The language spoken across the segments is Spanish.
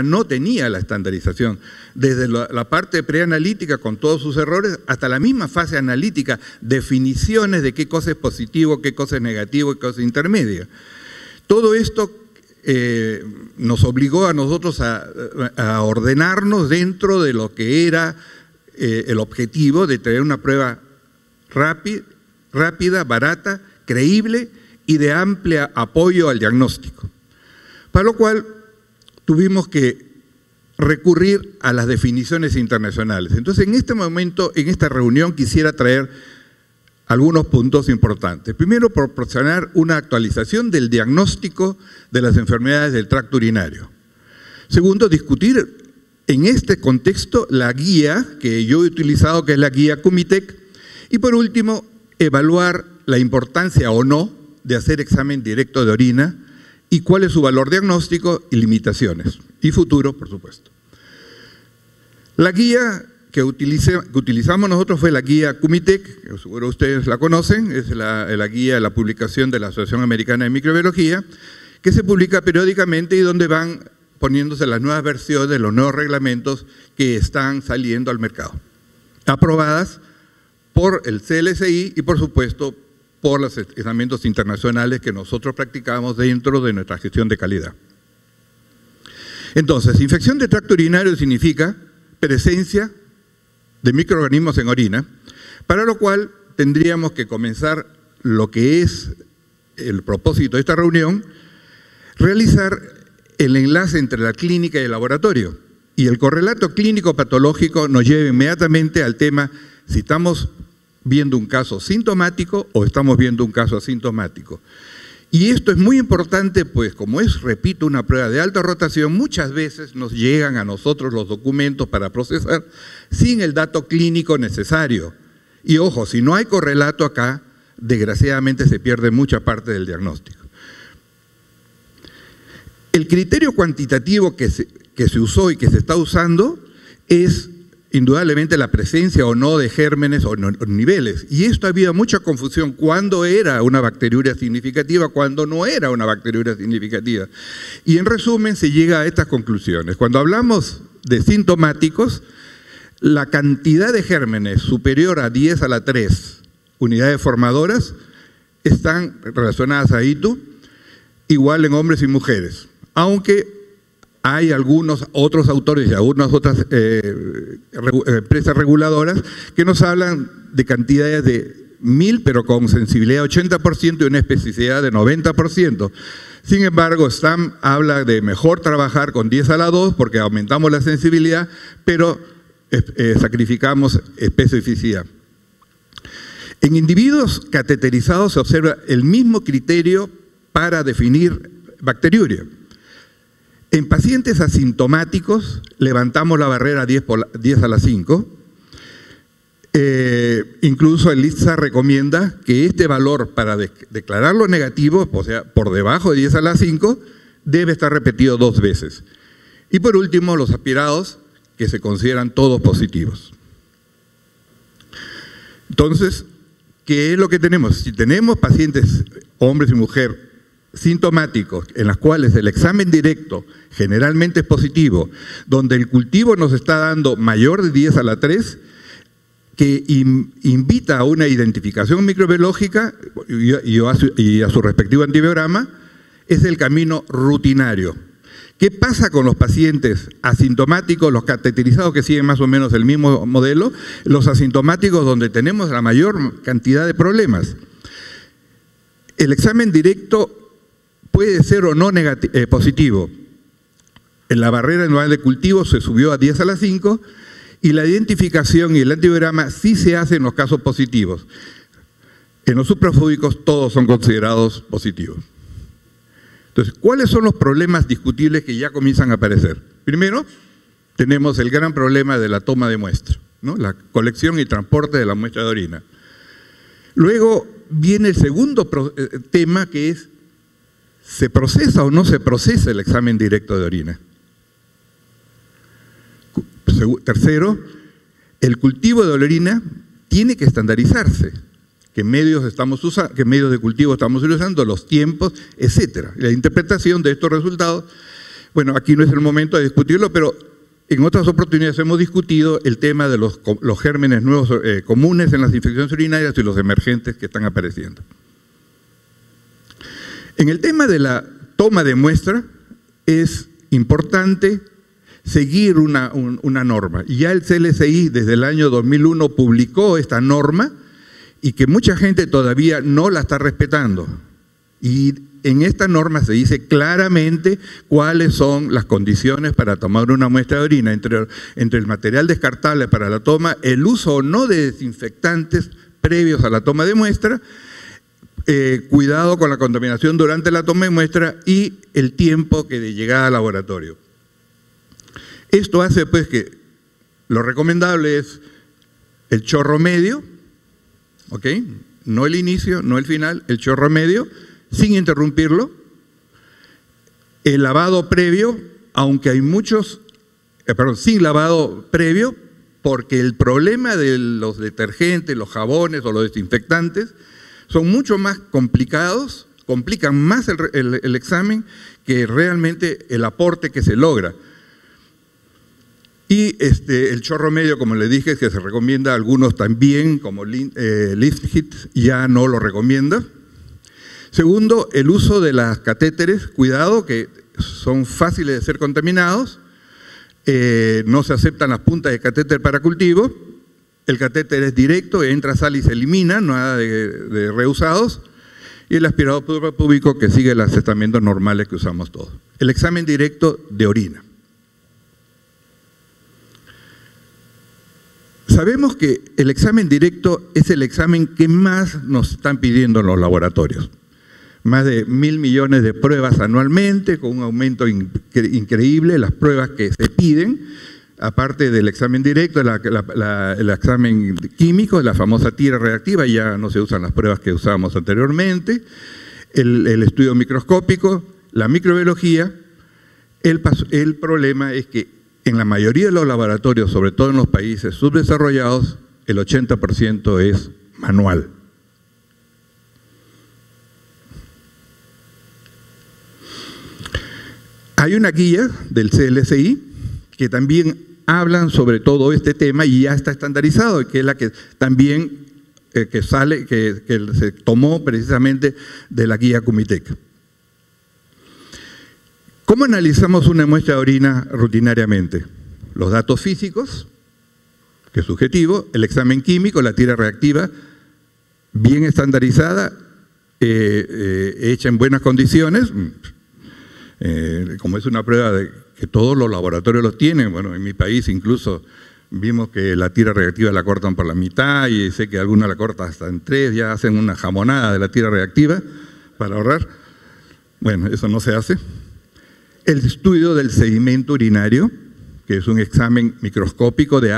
no tenía la estandarización, desde la parte preanalítica con todos sus errores hasta la misma fase analítica, definiciones de qué cosa es positivo, qué cosa es negativo, qué cosa es intermedia. Todo esto nos obligó a nosotros a ordenarnos dentro de lo que era el objetivo de tener una prueba rápida, barata, creíble y de amplio apoyo al diagnóstico. Para lo cual tuvimos que recurrir a las definiciones internacionales. Entonces, en este momento, en esta reunión, quisiera traer algunos puntos importantes. Primero, proporcionar una actualización del diagnóstico de las enfermedades del tracto urinario. Segundo, discutir en este contexto la guía que yo he utilizado, que es la guía Cumitec. Y por último, evaluar la importancia o no de hacer examen directo de orina y cuál es su valor diagnóstico y limitaciones, y futuro, por supuesto. La guía que utilizamos nosotros fue la guía Cumitec, que seguro ustedes la conocen, es la guía de la publicación de la Asociación Americana de Microbiología, que se publica periódicamente y donde van poniéndose las nuevas versiones, los nuevos reglamentos que están saliendo al mercado, aprobadas por el CLSI y, por supuesto, por los estamentos internacionales que nosotros practicamos dentro de nuestra gestión de calidad. Entonces, infección de tracto urinario significa presencia de microorganismos en orina, para lo cual tendríamos que comenzar lo que es el propósito de esta reunión, realizar el enlace entre la clínica y el laboratorio. Y el correlato clínico-patológico nos lleva inmediatamente al tema si estamos viendo un caso sintomático o estamos viendo un caso asintomático. Y esto es muy importante, pues como es, repito, una prueba de alta rotación, muchas veces nos llegan a nosotros los documentos para procesar sin el dato clínico necesario. Y ojo, si no hay correlato acá, desgraciadamente se pierde mucha parte del diagnóstico. El criterio cuantitativo que se usó y que se está usando es indudablemente la presencia o no de gérmenes o niveles. Y esto había mucha confusión, cuándo era una bacteriuria significativa, cuándo no era una bacteriuria significativa. Y en resumen se llega a estas conclusiones. Cuando hablamos de sintomáticos, la cantidad de gérmenes superior a 10 a la 3 unidades formadoras están relacionadas a ITU, igual en hombres y mujeres. Aunque hay algunos otros autores y algunas otras empresas reguladoras que nos hablan de cantidades de 1000, pero con sensibilidad de 80% y una especificidad de 90%. Sin embargo, STAM habla de mejor trabajar con 10 a la 2 porque aumentamos la sensibilidad, pero sacrificamos especificidad. En individuos cateterizados se observa el mismo criterio para definir bacteriuria. En pacientes asintomáticos levantamos la barrera 10 a la 5. Incluso el ISSA recomienda que este valor para declararlo negativo, o sea, por debajo de 10 a la 5, debe estar repetido 2 veces. Y por último, los aspirados, que se consideran todos positivos. Entonces, ¿qué es lo que tenemos? Si tenemos pacientes, hombres y mujeres, sintomáticos, en las cuales el examen directo generalmente es positivo, donde el cultivo nos está dando mayor de 10 a la 3, que invita a una identificación microbiológica y a su respectivo antibiograma, es el camino rutinario. ¿Qué pasa con los pacientes asintomáticos, los cateterizados que siguen más o menos el mismo modelo, los asintomáticos donde tenemos la mayor cantidad de problemas? El examen directo puede ser o no positivo. En la barrera anual de cultivo se subió a 10 a la 5 y la identificación y el antibiograma sí se hacen en los casos positivos. En los suprafúbicos todos son considerados positivos. Entonces, ¿cuáles son los problemas discutibles que ya comienzan a aparecer? Primero, tenemos el gran problema de la toma de muestra, ¿no? La colección y transporte de la muestra de orina. Luego viene el segundo tema, que es ¿se procesa o no se procesa el examen directo de orina? Tercero, el cultivo de la orina tiene que estandarizarse. ¿Qué medios estamos usando, qué medios de cultivo estamos utilizando, los tiempos, etcétera? La interpretación de estos resultados Bueno, aquí no es el momento de discutirlo, pero en otras oportunidades hemos discutido el tema de los gérmenes nuevos comunes en las infecciones urinarias y los emergentes que están apareciendo. En el tema de la toma de muestra es importante seguir una norma. Y ya el CLSI desde el año 2001 publicó esta norma y que mucha gente todavía no la está respetando. Y en esta norma se dice claramente cuáles son las condiciones para tomar una muestra de orina, entre el material descartable para la toma, el uso o no de desinfectantes previos a la toma de muestra, cuidado con la contaminación durante la toma de muestra y el tiempo de llegada al laboratorio. Esto hace pues que lo recomendable es el chorro medio, ¿ok? No el inicio, no el final, el chorro medio, sin interrumpirlo. El lavado previo, aunque hay muchos, sin lavado previo, porque el problema de los detergentes, los jabones o los desinfectantes son mucho más complicados, complican más el examen que realmente el aporte que se logra. Y el chorro medio, como les dije, que se recomienda a algunos también, como Lifthit, ya no lo recomienda. Segundo, el uso de las catéteres, cuidado, que son fáciles de ser contaminados. No se aceptan las puntas de catéter para cultivo. El catéter es directo, entra, sale y se elimina, nada de reusados. Y el aspirador púbico que sigue los asentamientos normales que usamos todos. El examen directo de orina. Sabemos que el examen directo es el examen que más nos están pidiendo en los laboratorios. Más de 1.000 millones de pruebas anualmente, con un aumento increíble, las pruebas que se piden, aparte del examen directo, el examen químico, la famosa tira reactiva, ya no se usan las pruebas que usábamos anteriormente, el estudio microscópico, la microbiología. El problema es que en la mayoría de los laboratorios, sobre todo en los países subdesarrollados, el 80% es manual. Hay una guía del CLSI que también hablan sobre todo este tema y ya está estandarizado, que es la que también que se tomó precisamente de la guía Cumitec. ¿Cómo analizamos una muestra de orina rutinariamente? Los datos físicos, que es subjetivo, el examen químico, la tira reactiva, bien estandarizada, hecha en buenas condiciones, como es una prueba que todos los laboratorios los tienen. Bueno, en mi país incluso vimos que la tira reactiva la cortan por la mitad y sé que alguna la corta hasta en 3, ya hacen una jamonada de la tira reactiva para ahorrar. Bueno, eso no se hace. El estudio del sedimento urinario, que es un examen microscópico de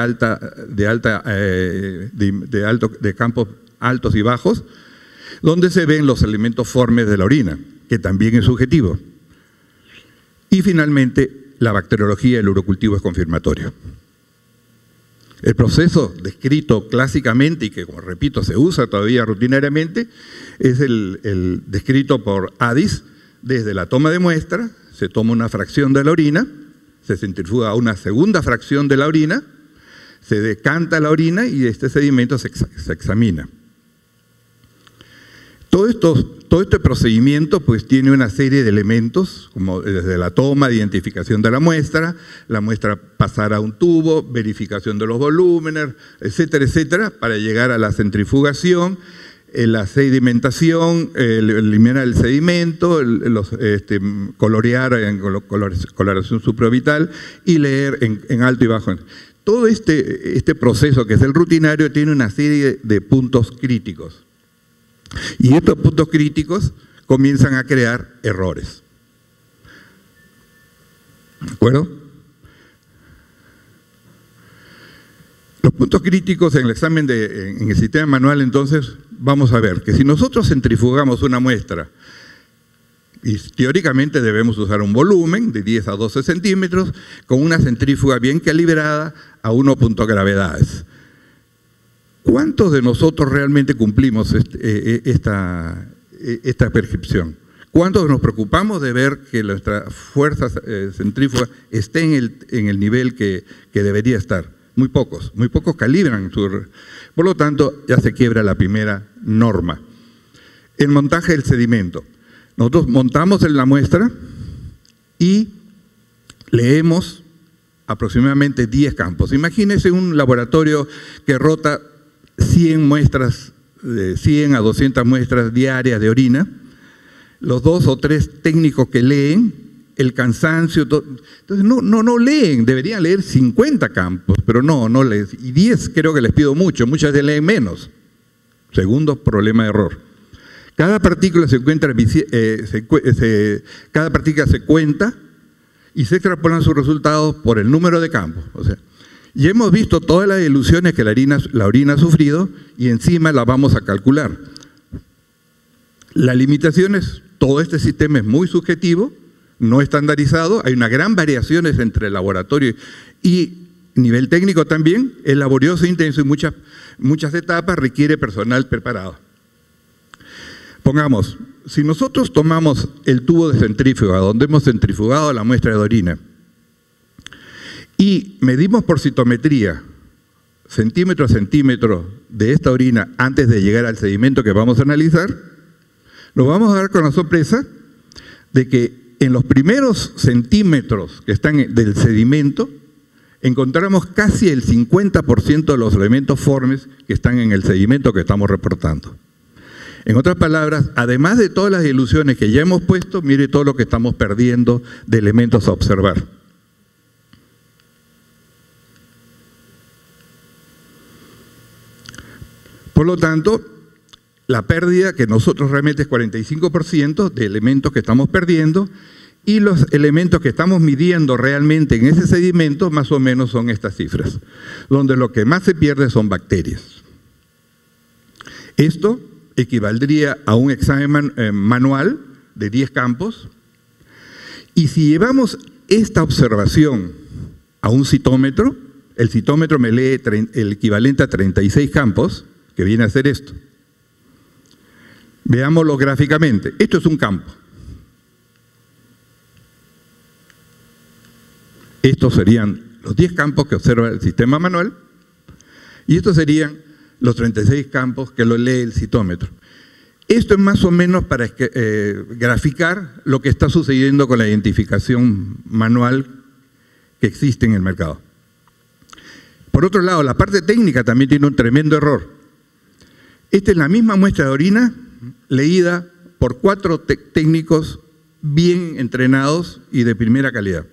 campos altos y bajos, donde se ven los elementos formes de la orina, que también es subjetivo. Y finalmente, la bacteriología del urocultivo es confirmatorio. El proceso descrito clásicamente y que, como repito, se usa todavía rutinariamente, es el descrito por Addis, desde la toma de muestra. Se toma una fracción de la orina, se centrifuga a una segunda fracción de la orina, se decanta la orina y este sedimento se examina. Todo este procedimiento pues tiene una serie de elementos, como desde la toma, de identificación de la muestra pasar a un tubo, verificación de los volúmenes, etcétera, etcétera, para llegar a la centrifugación, la sedimentación, eliminar el sedimento, colorear en coloración supraorbital y leer en alto y bajo. Todo este proceso, que es el rutinario, tiene una serie de puntos críticos. Y estos puntos críticos comienzan a crear errores. ¿De acuerdo? Los puntos críticos en el examen en el sistema manual, entonces, vamos a ver que si nosotros centrifugamos una muestra, y teóricamente debemos usar un volumen de 10 a 12 centímetros, con una centrífuga bien calibrada a 1 punto gravedades. ¿Cuántos de nosotros realmente cumplimos esta prescripción? ¿Cuántos nos preocupamos de ver que nuestra fuerza centrífuga esté en el nivel que debería estar? Muy pocos calibran por lo tanto, ya se quiebra la primera norma. El montaje del sedimento. Nosotros montamos en la muestra y leemos aproximadamente 10 campos. Imagínense un laboratorio que rota 100 muestras, de 100 a 200 muestras diarias de orina. Los 2 o 3 técnicos que leen, el cansancio, todo. Entonces no leen, deberían leer 50 campos, pero no leen. Y 10 creo que les pido mucho, muchas veces leen menos. Segundo problema de error. Cada partícula cada partícula se cuenta y se extrapolan sus resultados por el número de campos. O sea, ya hemos visto todas las ilusiones que la orina ha sufrido y encima la vamos a calcular. La limitación es, todo este sistema es muy subjetivo, no estandarizado, hay una gran variaciones entre el laboratorio y nivel técnico también, es laborioso, intenso y muchas etapas, requiere personal preparado. Pongamos, si nosotros tomamos el tubo de centrífuga, donde hemos centrifugado la muestra de orina, y medimos por citometría, centímetro a centímetro de esta orina antes de llegar al sedimento que vamos a analizar, nos vamos a dar con la sorpresa de que en los primeros centímetros que están del sedimento, encontramos casi el 50% de los elementos formes que están en el sedimento que estamos reportando. En otras palabras, además de todas las ilusiones que ya hemos puesto, mire todo lo que estamos perdiendo de elementos a observar. Por lo tanto, la pérdida que nosotros realmente es 45% de elementos que estamos perdiendo y los elementos que estamos midiendo realmente en ese sedimento más o menos son estas cifras, donde lo que más se pierde son bacterias. Esto equivaldría a un examen manual de 10 campos y si llevamos esta observación a un citómetro, el citómetro me lee el equivalente a 36 campos, que viene a ser esto. Veámoslo gráficamente. Esto es un campo. Estos serían los 10 campos que observa el sistema manual y estos serían los 36 campos que lo lee el citómetro. Esto es más o menos para graficar lo que está sucediendo con la identificación manual que existe en el mercado. Por otro lado, la parte técnica también tiene un tremendo error. Esta es la misma muestra de orina leída por 4 técnicos bien entrenados y de primera calidad.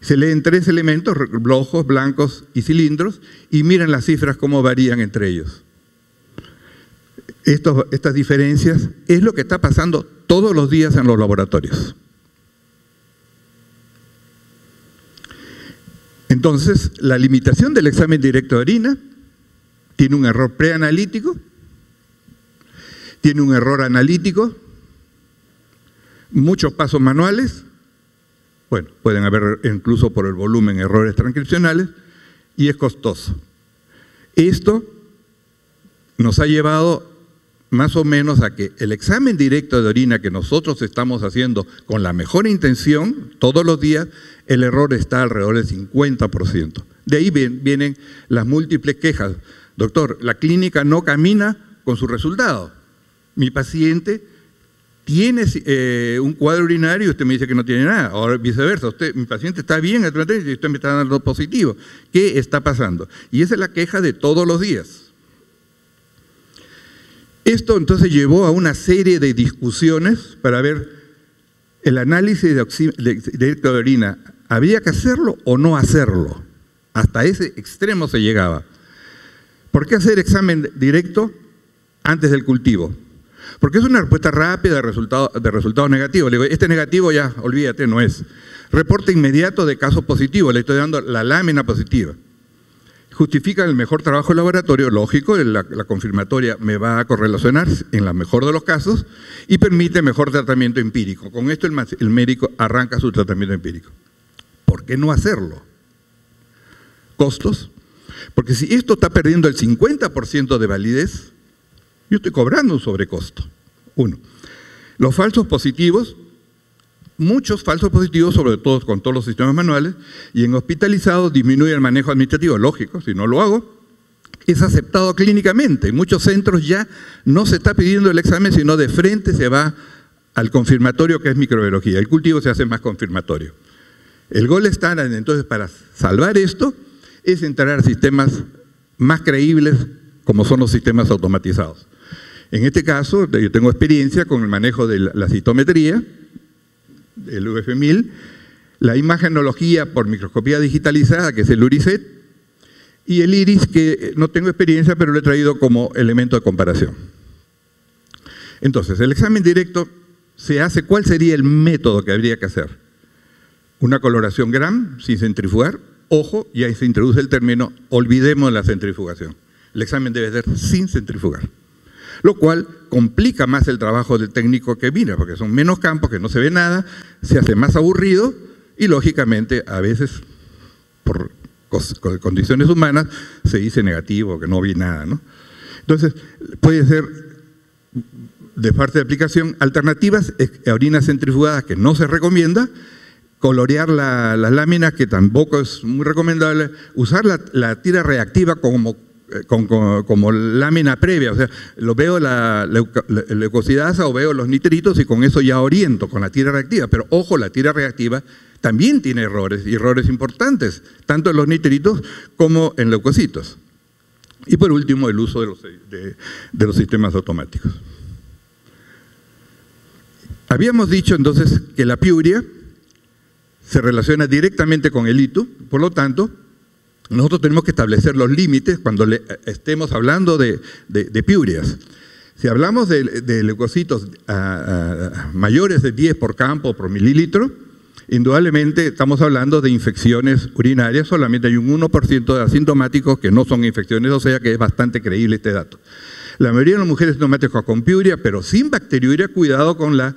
Se leen 3 elementos, rojos, blancos y cilindros, y miren las cifras cómo varían entre ellos. Estas diferencias es lo que está pasando todos los días en los laboratorios. Entonces, la limitación del examen directo de orina tiene un error preanalítico, tiene un error analítico, muchos pasos manuales, bueno, pueden haber incluso por el volumen errores transcripcionales, y es costoso. Esto nos ha llevado más o menos a que el examen directo de orina que nosotros estamos haciendo con la mejor intención, todos los días, el error está alrededor del 50%. De ahí vienen las múltiples quejas. Doctor, la clínica no camina con su resultado. Mi paciente tiene un cuadro urinario y usted me dice que no tiene nada. Ahora viceversa, mi paciente está bien y usted me está dando positivo. ¿Qué está pasando? Y esa es la queja de todos los días. Esto entonces llevó a una serie de discusiones para ver el análisis directo de orina. ¿Había que hacerlo o no hacerlo? Hasta ese extremo se llegaba. ¿Por qué hacer examen directo antes del cultivo? Porque es una respuesta rápida de resultados negativos. Le digo, este negativo ya, olvídate, no es. Reporte inmediato de casos positivos, le estoy dando la lámina positiva. Justifica el mejor trabajo del laboratorio, lógico, la confirmatoria me va a correlacionar en la mejor de los casos y permite mejor tratamiento empírico. Con esto el médico arranca su tratamiento empírico. ¿Por qué no hacerlo? ¿Costos? Porque si esto está perdiendo el 50% de validez, yo estoy cobrando un sobrecosto. 1. Los falsos positivos, muchos falsos positivos, sobre todo con todos los sistemas manuales, y en hospitalizados disminuye el manejo administrativo, lógico, si no lo hago, es aceptado clínicamente. En muchos centros ya no se está pidiendo el examen, sino de frente se va al confirmatorio, que es microbiología. El cultivo se hace más confirmatorio. El gold standard, entonces, para salvar esto, es entrar a sistemas más creíbles, como son los sistemas automatizados. En este caso, yo tengo experiencia con el manejo de la citometría, el UF1000, la imagenología por microscopía digitalizada, que es el URICET, y el IRIS, que no tengo experiencia, pero lo he traído como elemento de comparación. Entonces, el examen directo se hace, ¿cuál sería el método que habría que hacer? Una coloración Gram, sin centrifugar. Ojo, y ahí se introduce el término, olvidemos la centrifugación. El examen debe ser sin centrifugar. Lo cual complica más el trabajo del técnico que mira, porque son menos campos, que no se ve nada, se hace más aburrido y lógicamente a veces por condiciones humanas se dice negativo, que no vi nada, ¿no? Entonces, puede ser de parte de aplicación alternativas, orinas centrifugadas que no se recomienda, colorear las láminas, que tampoco es muy recomendable, usar la tira reactiva como lámina previa, o sea, lo veo la leucosidasa o veo los nitritos y con eso ya oriento con la tira reactiva, pero ojo, la tira reactiva también tiene errores, y errores importantes, tanto en los nitritos como en leucocitos. Y por último, el uso de los sistemas automáticos. Habíamos dicho entonces que la piuria se relaciona directamente con el ITU, por lo tanto, nosotros tenemos que establecer los límites cuando estemos hablando de piurias. Si hablamos de leucocitos mayores de 10 por campo por mililitro, indudablemente estamos hablando de infecciones urinarias, solamente hay un 1% de asintomáticos que no son infecciones, o sea que es bastante creíble este dato. La mayoría de las mujeres sintomáticas con piuria, pero sin bacteriuria, cuidado con la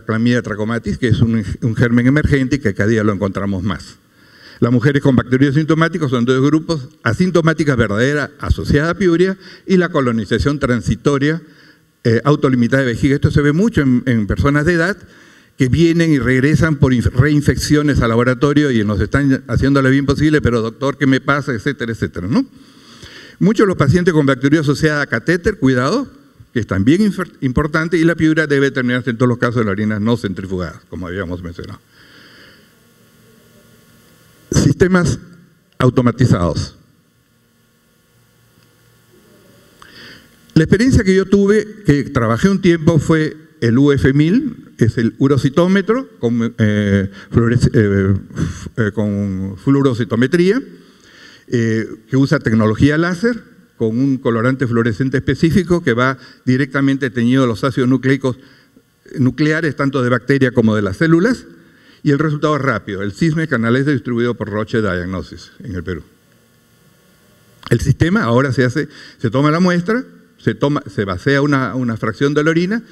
Chlamydia trachomatis, que es un germen emergente y que cada día lo encontramos más. Las mujeres con bacteriuria sintomáticos son dos grupos: asintomáticas verdadera asociada a piuria y la colonización transitoria autolimitada de vejiga. Esto se ve mucho en personas de edad que vienen y regresan por reinfecciones al laboratorio y nos están haciendo lo bien posible, pero doctor, ¿qué me pasa? Etcétera, etcétera, ¿no? Muchos de los pacientes con bacteriuria asociada a catéter, cuidado, que es también importante, y la piuria debe terminarse en todos los casos de las orinas no centrifugadas, como habíamos mencionado. Sistemas automatizados. La experiencia que yo tuve, que trabajé un tiempo, fue el UF1000, es el urocitómetro con fluorocitometría, que usa tecnología láser con un colorante fluorescente específico que va directamente teñido los ácidos nucleicos nucleares, tanto de bacteria como de las células, y el resultado es rápido. El CISMEC Analyzer distribuido por Roche Diagnosis en el Perú. El sistema ahora se toma la muestra, se vacía una fracción de la orina,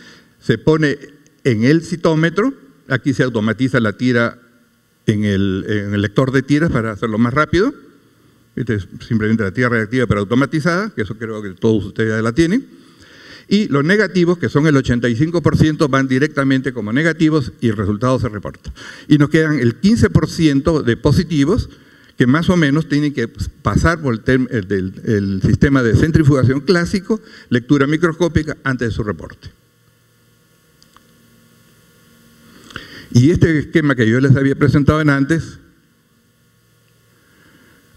se pone en el citómetro, aquí se automatiza la tira en el lector de tiras para hacerlo más rápido. Esta es simplemente la tira reactiva pero automatizada, que eso creo que todos ustedes ya la tienen. Y los negativos, que son el 85%, van directamente como negativos y el resultado se reporta. Y nos quedan el 15% de positivos, que más o menos tienen que pasar por el sistema de centrifugación clásico, lectura microscópica, antes de su reporte. Y este esquema que yo les había presentado antes,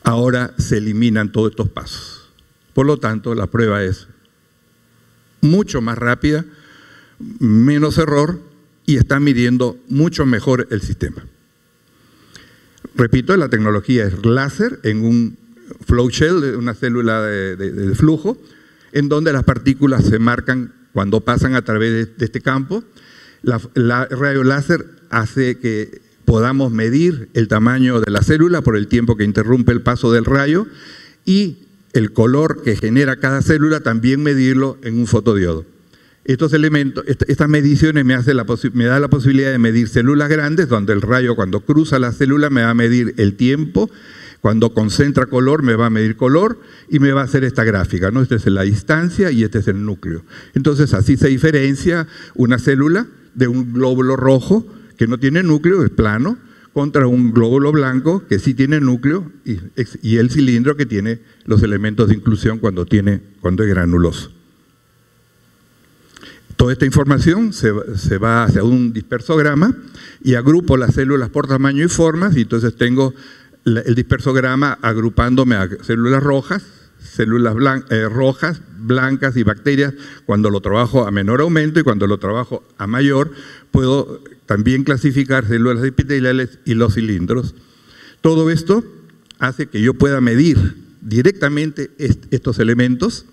ahora se eliminan todos estos pasos. Por lo tanto, la prueba es mucho más rápida, menos error y está midiendo mucho mejor el sistema. Repito, la tecnología es láser en un flow shell, una célula de flujo, en donde las partículas se marcan cuando pasan a través de este campo. La rayo láser hace que podamos medir el tamaño de la célula por el tiempo que interrumpe el paso del rayo y el color que genera cada célula también medirlo en un fotodiodo. Estos elementos, estas mediciones me da la posibilidad de medir células grandes, donde el rayo cuando cruza la célula me va a medir el tiempo, Cuando concentra color me va a medir color y me va a hacer esta gráfica, ¿no? Esta es la distancia y este es el núcleo. Entonces así se diferencia una célula de un glóbulo rojo que no tiene núcleo, es plano, contra un glóbulo blanco que sí tiene núcleo y el cilindro que tiene los elementos de inclusión cuando es granuloso. Toda esta información se va hacia un dispersograma y agrupo las células por tamaño y formas, y entonces tengo el dispersograma agrupándome a células rojas, rojas, blancas y bacterias cuando lo trabajo a menor aumento, y cuando lo trabajo a mayor puedo también clasificar células epiteliales y los cilindros. Todo esto hace que yo pueda medir directamente estos elementos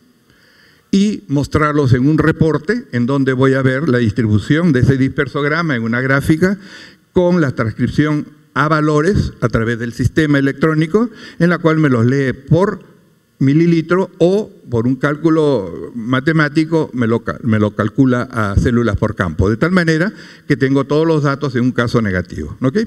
y mostrarlos en un reporte en donde voy a ver la distribución de ese dispersograma en una gráfica con la transcripción a valores a través del sistema electrónico, en la cual me los lee por mililitro o por un cálculo matemático me lo calcula a células por campo, de tal manera que tengo todos los datos en un caso negativo, ¿ok?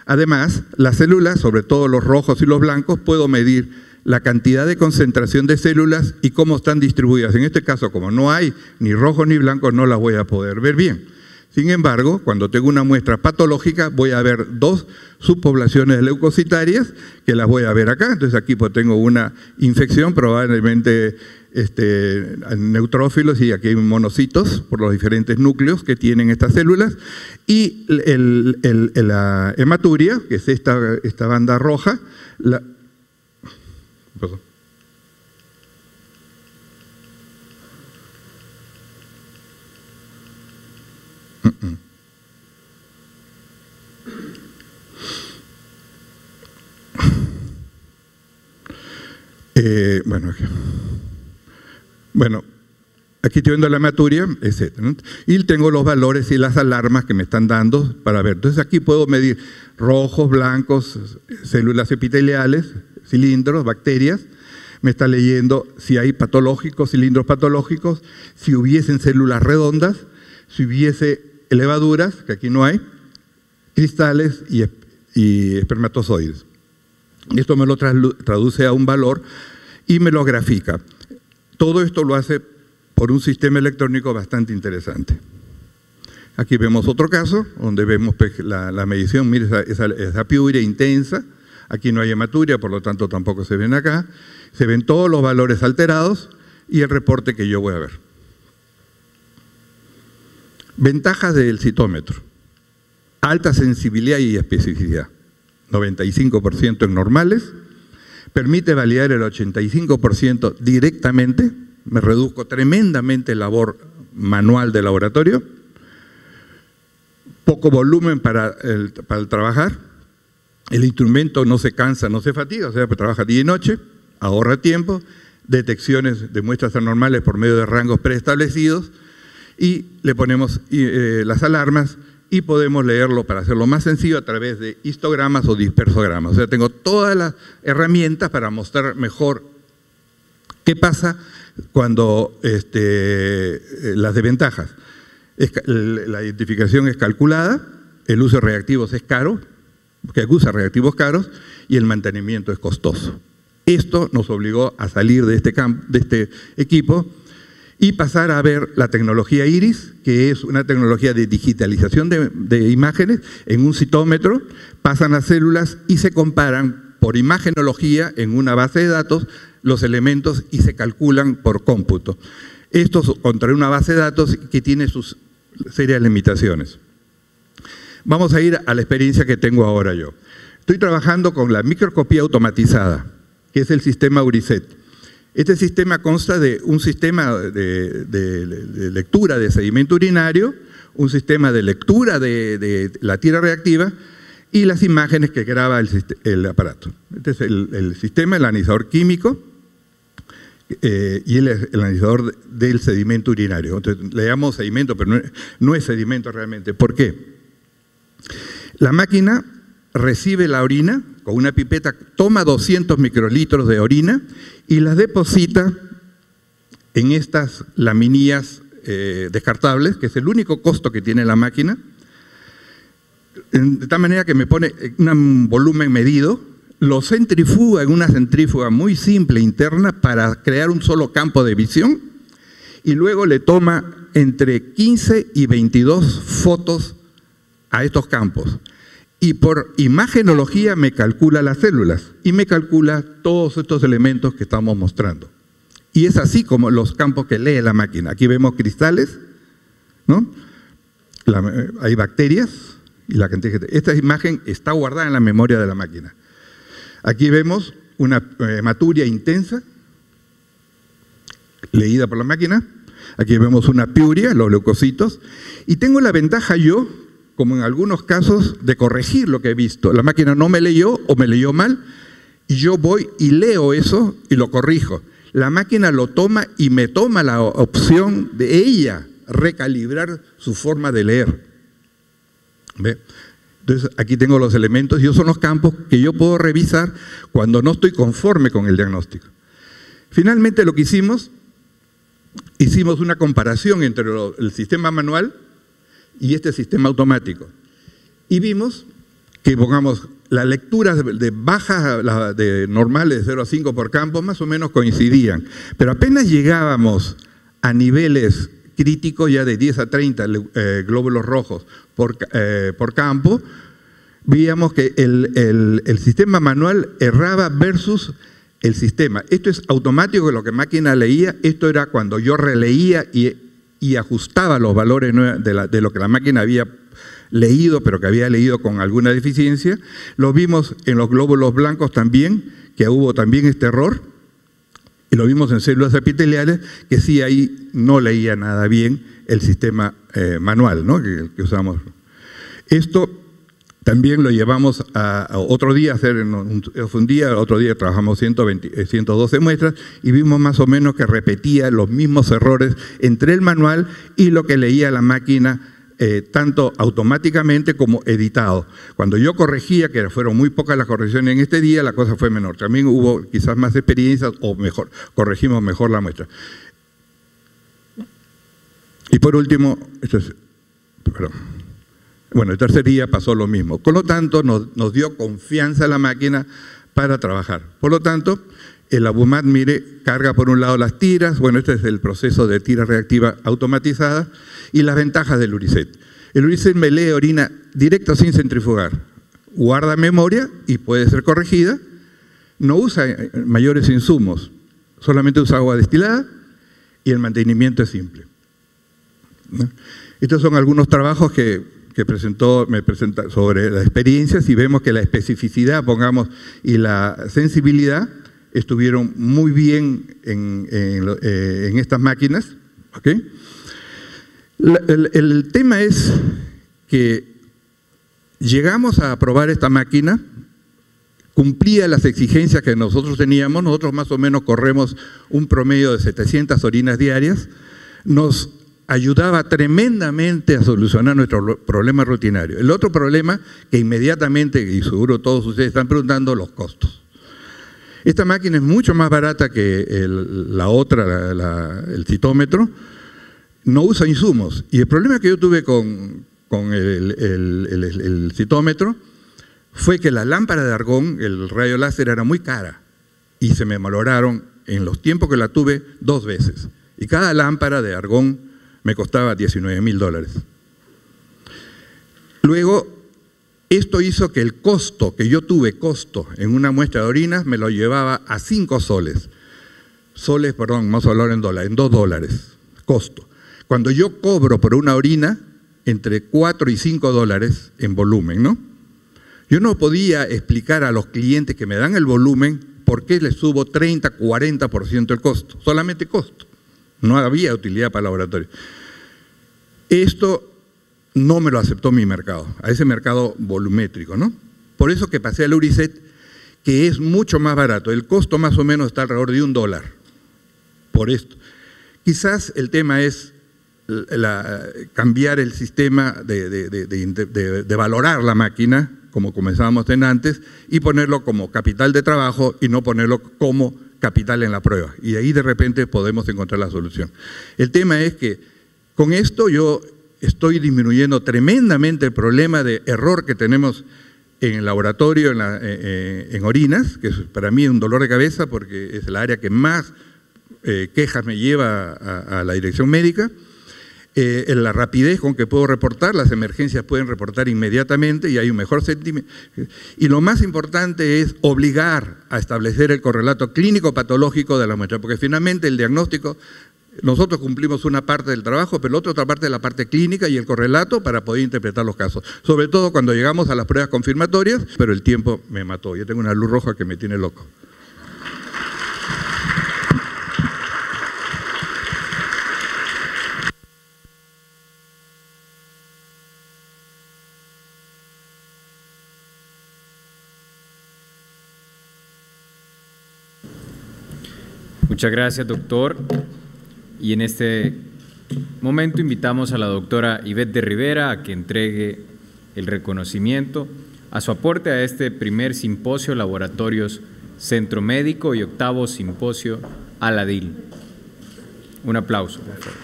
Además, las células, sobre todo los rojos y los blancos, puedo medir la cantidad de concentración de células y cómo están distribuidas. En este caso, como no hay ni rojos ni blancos, no las voy a poder ver bien. Sin embargo, cuando tengo una muestra patológica, voy a ver dos subpoblaciones leucocitarias que las voy a ver acá. Entonces aquí pues tengo una infección, probablemente neutrófilos, y aquí hay monocitos por los diferentes núcleos que tienen estas células. Y la hematuria, que es esta banda roja, perdón. Bueno, aquí estoy viendo la hematuria, etc., ¿no? Y tengo los valores y las alarmas que me están dando para ver. Entonces aquí puedo medir rojos, blancos, células epiteliales, cilindros, bacterias. Me está leyendo si hay patológicos, cilindros patológicos, si hubiesen células redondas, si hubiese levaduras, que aquí no hay, cristales y espermatozoides. Esto me lo traduce a un valor y me lo grafica. Todo esto lo hace por un sistema electrónico bastante interesante. Aquí vemos otro caso, donde vemos la medición, mire esa piuria intensa. Aquí no hay hematuria, por lo tanto tampoco se ven acá. Se ven todos los valores alterados y el reporte que yo voy a ver. Ventajas del citómetro: alta sensibilidad y especificidad, 95% en normales, permite validar el 85% directamente, me reduzco tremendamente labor manual de laboratorio, poco volumen para el trabajar, el instrumento no se cansa, no se fatiga, o sea, pues trabaja día y noche, ahorra tiempo, detecciones de muestras anormales por medio de rangos preestablecidos, y le ponemos las alarmas y podemos leerlo, para hacerlo más sencillo, a través de histogramas o dispersogramas. O sea, tengo todas las herramientas para mostrar mejor qué pasa cuando las desventajas. La identificación es calculada, el uso de reactivos es caro, porque usa reactivos caros, y el mantenimiento es costoso. Esto nos obligó a salir de este equipo y pasar a ver la tecnología IRIS, que es una tecnología de digitalización de imágenes en un citómetro. Pasan las células y se comparan por imagenología en una base de datos los elementos y se calculan por cómputo. Esto contra una base de datos que tiene sus serias limitaciones. Vamos a ir a la experiencia que tengo ahora yo. Estoy trabajando con la microscopía automatizada, que es el sistema Uriset. Este sistema consta de un sistema de lectura de sedimento urinario, un sistema de lectura de la tira reactiva y las imágenes que graba el aparato. Este es el sistema, el analizador químico y el analizador del sedimento urinario. Entonces, le llamamos sedimento, pero no es sedimento realmente. ¿Por qué? La máquina recibe la orina con una pipeta, toma 200 microlitros de orina y las deposita en estas laminillas descartables, que es el único costo que tiene la máquina, de tal manera que me pone un volumen medido, lo centrifuga en una centrífuga muy simple interna para crear un solo campo de visión y luego le toma entre 15 y 22 fotos a estos campos. Y por imagenología me calcula las células y me calcula todos estos elementos que estamos mostrando. Y es así como los campos que lee la máquina. Aquí vemos cristales, ¿no? Hay bacterias y la cantidad. Esta imagen está guardada en la memoria de la máquina. Aquí vemos una hematuria intensa, leída por la máquina. Aquí vemos una piuria, los leucocitos. Y tengo la ventaja yo, como en algunos casos, de corregir lo que he visto. La máquina no me leyó o me leyó mal, y yo voy y leo eso y lo corrijo. La máquina lo toma y me toma la opción de ella recalibrar su forma de leer. ¿Ve? Entonces, aquí tengo los elementos y esos son los campos que yo puedo revisar cuando no estoy conforme con el diagnóstico. Finalmente, lo que hicimos una comparación entre el sistema manual y este sistema automático. Y vimos que, pongamos, las lecturas de bajas, de normales de 0 a 5 por campo, más o menos coincidían. Pero apenas llegábamos a niveles críticos ya de 10 a 30 glóbulos rojos por campo, veíamos que el sistema manual erraba versus el sistema. Esto es automático, lo que la máquina leía, esto era cuando yo releía y ajustaba los valores de lo que la máquina había leído, pero que había leído con alguna deficiencia. Lo vimos en los glóbulos blancos también, que hubo también este error, y lo vimos en células epiteliales, que sí ahí no leía nada bien el sistema manual, ¿no? que usamos. Esto también lo llevamos a otro día, otro día trabajamos 112 muestras y vimos más o menos que repetía los mismos errores entre el manual y lo que leía la máquina, tanto automáticamente como editado. Cuando yo corregía, que fueron muy pocas las correcciones en este día, la cosa fue menor. También hubo quizás más experiencias o mejor, corregimos mejor la muestra. Y por último, el tercer día pasó lo mismo. Por lo tanto, nos dio confianza a la máquina para trabajar. Por lo tanto, el Abumat, mire, carga por un lado las tiras. Bueno, este es el proceso de tira reactiva automatizada y las ventajas del Uricet. El Uricet me lee orina directo sin centrifugar. Guarda memoria y puede ser corregida. No usa mayores insumos. Solamente usa agua destilada y el mantenimiento es simple, ¿no? Estos son algunos trabajos que me presenta sobre las experiencias y vemos que la especificidad, pongamos, y la sensibilidad estuvieron muy bien en estas máquinas. ¿Okay? El tema es que llegamos a probar esta máquina, cumplía las exigencias que nosotros teníamos. Nosotros más o menos corremos un promedio de 700 orinas diarias, nos ayudaba tremendamente a solucionar nuestro problema rutinario. El otro problema que inmediatamente, y seguro todos ustedes están preguntando, los costos. Esta máquina es mucho más barata que la otra, el citómetro, no usa insumos. Y el problema que yo tuve con el citómetro fue que la lámpara de argón, el rayo láser, era muy cara y se me malograron en los tiempos que la tuve 2 veces. Y cada lámpara de argón me costaba $19.000. Luego, esto hizo que el costo, que yo tuve costo en una muestra de orinas, me lo llevaba a 5 soles. Vamos a hablar en dólares, en $2, costo. Cuando yo cobro por una orina, entre $4 y $5 en volumen, ¿no? Yo no podía explicar a los clientes que me dan el volumen por qué les subo 30, 40% el costo, solamente costo. No había utilidad para el laboratorio. Esto no me lo aceptó mi mercado, a ese mercado volumétrico, ¿no? Por eso que pasé al Uricet, que es mucho más barato. El costo más o menos está alrededor de $1 por esto. Quizás el tema es cambiar el sistema de valorar la máquina, como comenzábamos en antes, y ponerlo como capital de trabajo y no ponerlo como capital en la prueba. Y ahí de repente podemos encontrar la solución. El tema es que con esto yo estoy disminuyendo tremendamente el problema de error que tenemos en el laboratorio en orinas, que para mí es un dolor de cabeza porque es el área que más quejas me lleva a la dirección médica. En la rapidez con que puedo reportar, las emergencias pueden reportar inmediatamente y hay un mejor sentimiento. Y lo más importante es obligar a establecer el correlato clínico-patológico de la muestra, porque finalmente el diagnóstico, nosotros cumplimos una parte del trabajo, pero la otra parte es la parte clínica y el correlato para poder interpretar los casos. Sobre todo cuando llegamos a las pruebas confirmatorias, pero el tiempo me mató. Yo tengo una luz roja que me tiene loco. Muchas gracias, doctor. Y en este momento invitamos a la doctora Ivette de Rivera a que entregue el reconocimiento a su aporte a este primer simposio Laboratorios Centro Médico y octavo simposio ALADIL. Un aplauso, por favor.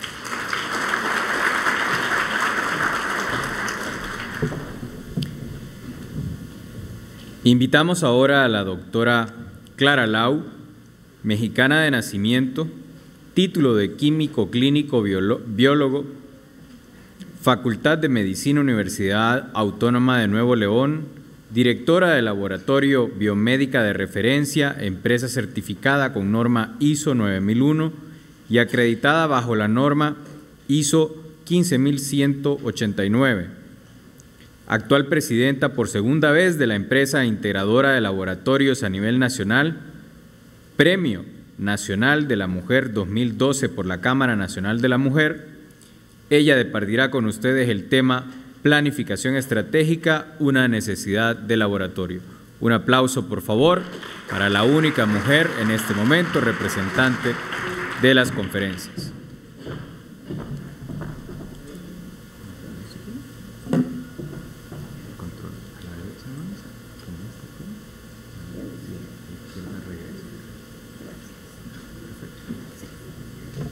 Invitamos ahora a la doctora Clara Lau, mexicana de nacimiento, título de químico clínico biólogo, Facultad de Medicina, Universidad Autónoma de Nuevo León, directora del Laboratorio Biomédica de Referencia, empresa certificada con norma ISO 9001 y acreditada bajo la norma ISO 15189. Actual presidenta por segunda vez de la empresa integradora de laboratorios a nivel nacional, Premio Nacional de la Mujer 2012 por la Cámara Nacional de la Mujer. Ella departirá con ustedes el tema Planificación Estratégica, una necesidad de laboratorio. Un aplauso, por favor, para la única mujer en este momento representante de las conferencias.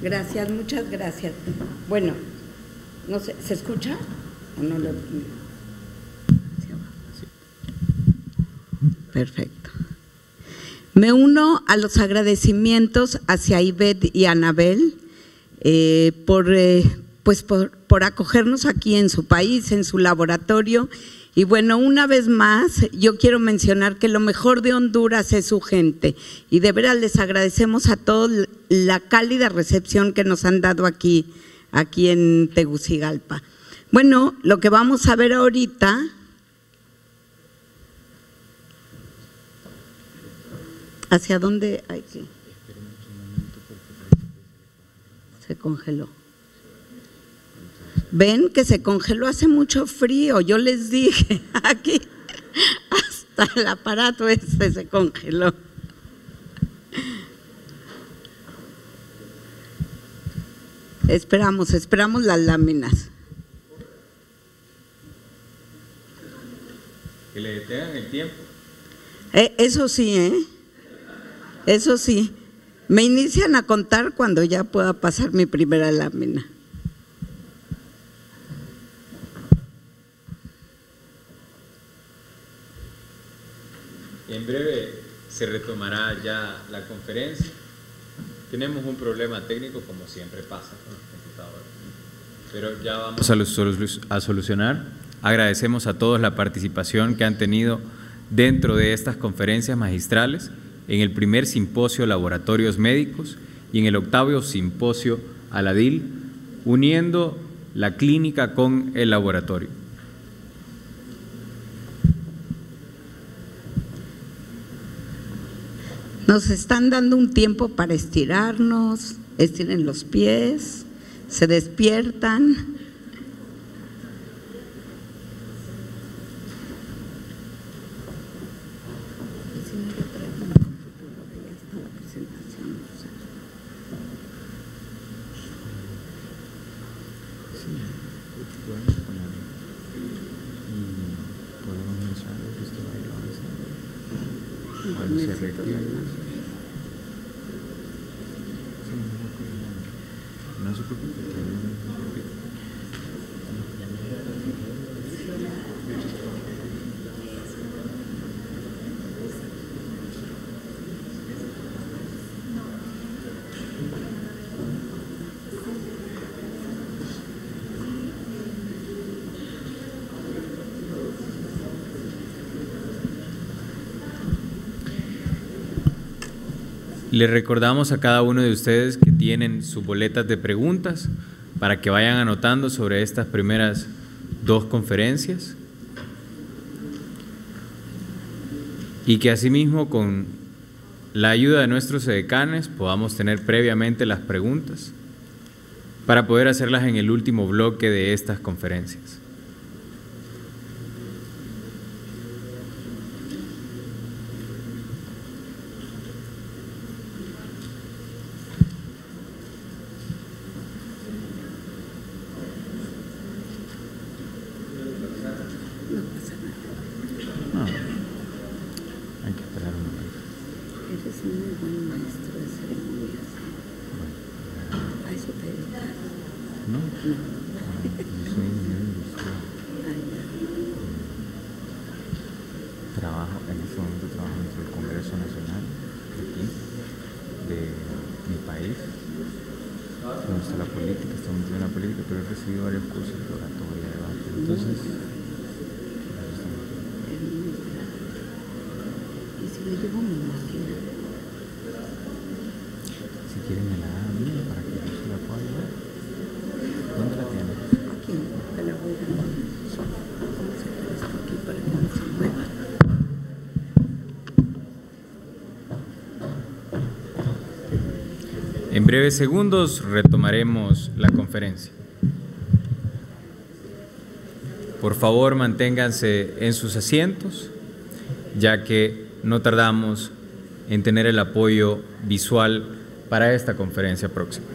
Gracias, muchas gracias. Bueno, no sé, ¿se escucha o no? Perfecto. Me uno a los agradecimientos hacia Ivette y Anabel por acogernos aquí en su país, en su laboratorio. Y bueno, una vez más, yo quiero mencionar que lo mejor de Honduras es su gente y de veras les agradecemos a todos la cálida recepción que nos han dado aquí en Tegucigalpa. Bueno, lo que vamos a ver ahorita ¿hacia dónde hay que? Se congeló. Ven que se congeló, hace mucho frío, yo les dije, aquí hasta el aparato este se congeló. Esperamos las láminas. Que le detengan el tiempo. Eso sí, eso sí. Me inician a contar cuando ya pueda pasar mi primera lámina. En breve se retomará ya la conferencia. Tenemos un problema técnico, como siempre pasa con los computadores, pero ya vamos a solucionar. Agradecemos a todos la participación que han tenido dentro de estas conferencias magistrales, en el primer simposio Laboratorios Médicos y en el octavo simposio ALADIL, uniendo la clínica con el laboratorio. Nos están dando un tiempo para estirarnos, estiren los pies, se despiertan. Les recordamos a cada uno de ustedes que tienen sus boletas de preguntas para que vayan anotando sobre estas primeras 2 conferencias y que asimismo con la ayuda de nuestros edecanes podamos tener previamente las preguntas para poder hacerlas en el último bloque de estas conferencias. En breves segundos retomaremos la conferencia. Por favor, manténganse en sus asientos, ya que no tardamos en tener el apoyo visual para esta conferencia próxima.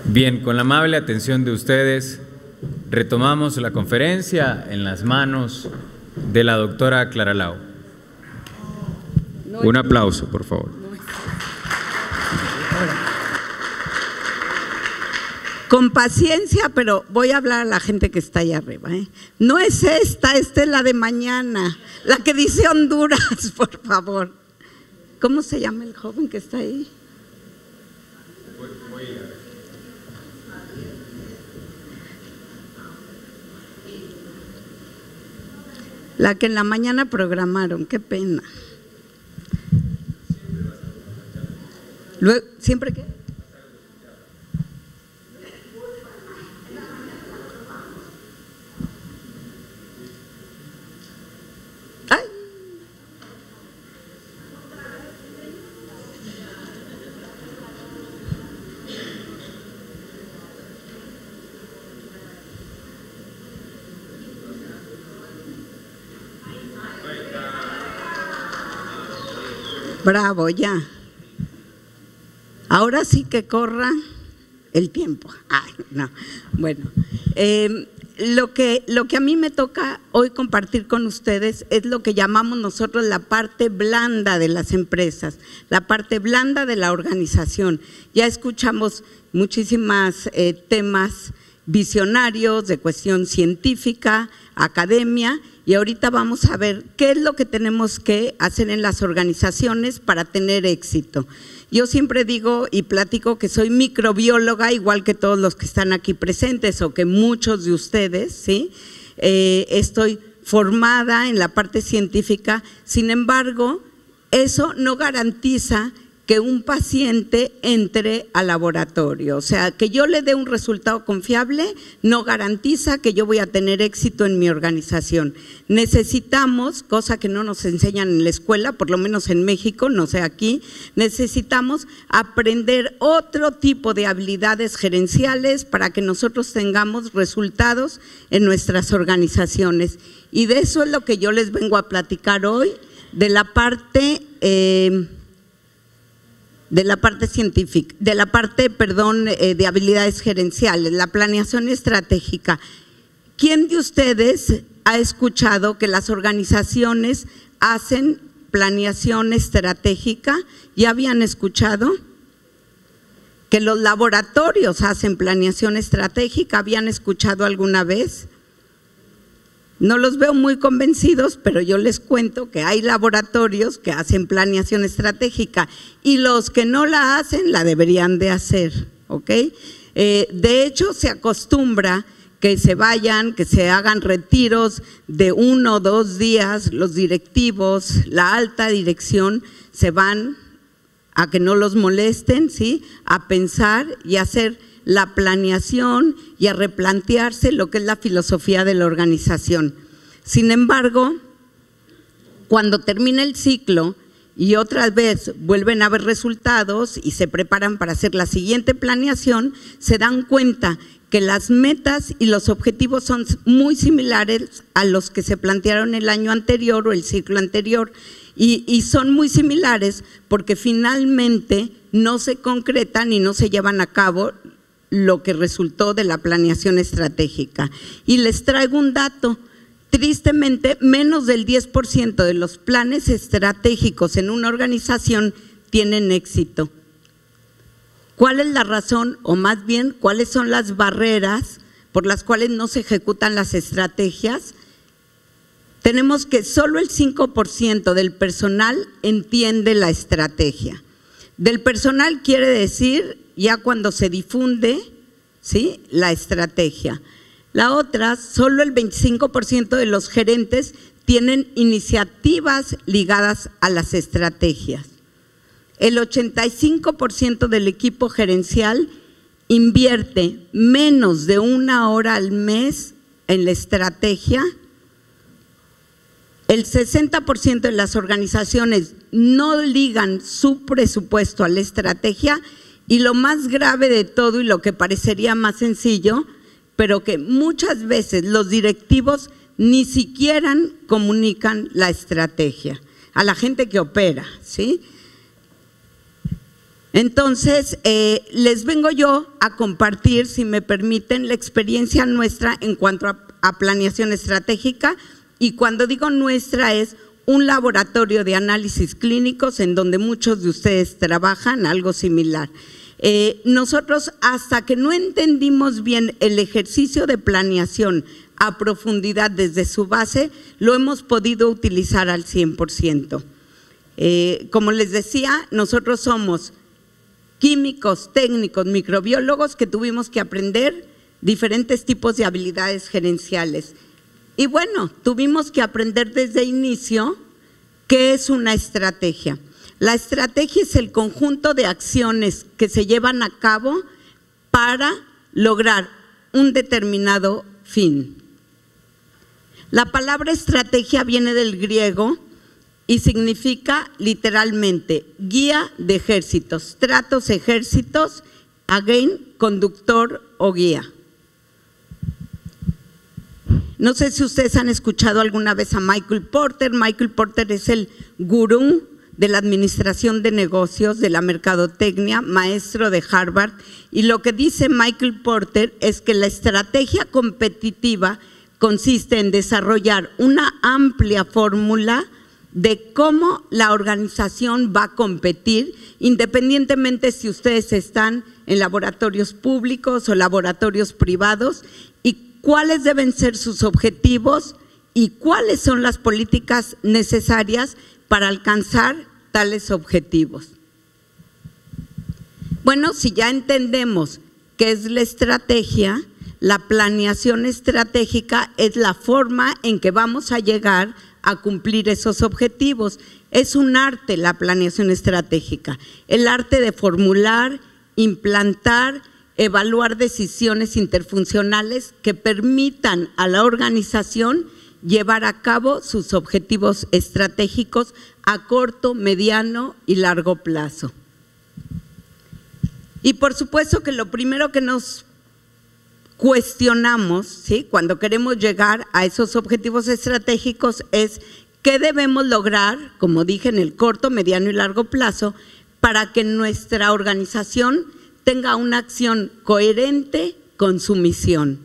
Bien, con la amable atención de ustedes, retomamos la conferencia en las manos de la doctora Clara Lau. Un aplauso, por favor. Con paciencia, pero voy a hablar a la gente que está allá arriba, ¿eh? No es esta es la de mañana, la que dice Honduras, por favor. ¿Cómo se llama el joven que está ahí? La que en la mañana programaron, qué pena. Luego, ¿siempre qué? ¡Ay! Bravo, ya. Ahora sí que corra el tiempo. Ay, no. Bueno, lo que a mí me toca hoy compartir con ustedes es lo que llamamos nosotros la parte blanda de las empresas, la parte blanda de la organización. Ya escuchamos muchísimos temas visionarios de cuestión científica, academia, y ahorita vamos a ver qué es lo que tenemos que hacer en las organizaciones para tener éxito. Yo siempre digo y platico que soy microbióloga, igual que todos los que están aquí presentes o que muchos de ustedes, ¿sí? Estoy formada en la parte científica, sin embargo, eso no garantiza que un paciente entre al laboratorio. O sea, que yo le dé un resultado confiable no garantiza que yo voy a tener éxito en mi organización. Necesitamos, cosa que no nos enseñan en la escuela, por lo menos en México, no sé aquí, necesitamos aprender otro tipo de habilidades gerenciales para que nosotros tengamos resultados en nuestras organizaciones. Y de eso es lo que yo les vengo a platicar hoy, de la parte científica, de habilidades gerenciales, la planeación estratégica. ¿Quién de ustedes ha escuchado que las organizaciones hacen planeación estratégica? ¿Ya habían escuchado? ¿Que los laboratorios hacen planeación estratégica? ¿Habían escuchado alguna vez? No los veo muy convencidos, pero yo les cuento que hay laboratorios que hacen planeación estratégica y los que no la hacen la deberían de hacer, ¿ok? De hecho, se acostumbra que se vayan, que se hagan retiros de 1 o 2 días, los directivos, la alta dirección se van a que no los molesten, ¿sí? A pensar y hacer la planeación y a replantearse lo que es la filosofía de la organización. Sin embargo, cuando termina el ciclo y otra vez vuelven a haber resultados y se preparan para hacer la siguiente planeación, se dan cuenta que las metas y los objetivos son muy similares a los que se plantearon el año anterior o el ciclo anterior, y son muy similares porque finalmente no se concretan y no se llevan a cabo lo que resultó de la planeación estratégica. Y les traigo un dato: tristemente, menos del 10% de los planes estratégicos en una organización tienen éxito. ¿Cuál es la razón, o más bien, cuáles son las barreras por las cuales no se ejecutan las estrategias? Tenemos que solo el 5% del personal entiende la estrategia. Del personal quiere decir ya cuando se difunde, ¿sí?, la estrategia. La otra, solo el 25% de los gerentes tienen iniciativas ligadas a las estrategias. El 85% del equipo gerencial invierte menos de 1 hora al mes en la estrategia. El 60% de las organizaciones no ligan su presupuesto a la estrategia. Y lo más grave de todo, y lo que parecería más sencillo, pero que muchas veces los directivos ni siquiera comunican la estrategia a la gente que opera, ¿sí? Entonces, les vengo yo a compartir, si me permiten, la experiencia nuestra en cuanto a planeación estratégica, y cuando digo nuestra es un laboratorio de análisis clínicos en donde muchos de ustedes trabajan, algo similar. Nosotros, hasta que no entendimos bien el ejercicio de planeación a profundidad desde su base, lo hemos podido utilizar al 100%. Como les decía, nosotros somos químicos, técnicos, microbiólogos que tuvimos que aprender diferentes tipos de habilidades gerenciales. Y bueno, tuvimos que aprender desde el inicio qué es una estrategia. La estrategia es el conjunto de acciones que se llevan a cabo para lograr un determinado fin. La palabra estrategia viene del griego y significa literalmente guía de ejércitos, stratos ejércitos, again, conductor o guía. No sé si ustedes han escuchado alguna vez a Michael Porter. Michael Porter es el gurú de la Administración de Negocios, de la Mercadotecnia, maestro de Harvard, y lo que dice Michael Porter es que la estrategia competitiva consiste en desarrollar una amplia fórmula de cómo la organización va a competir, independientemente si ustedes están en laboratorios públicos o laboratorios privados, y cuáles deben ser sus objetivos y cuáles son las políticas necesarias para alcanzar tales objetivos. Bueno, si ya entendemos qué es la estrategia, la planeación estratégica es la forma en que vamos a llegar a cumplir esos objetivos. Es un arte la planeación estratégica, el arte de formular, implantar, evaluar decisiones interfuncionales que permitan a la organización llevar a cabo sus objetivos estratégicos a corto, mediano y largo plazo. Y por supuesto que lo primero que nos cuestionamos, ¿sí?, cuando queremos llegar a esos objetivos estratégicos es qué debemos lograr, como dije, en el corto, mediano y largo plazo, para que nuestra organización tenga una acción coherente con su misión.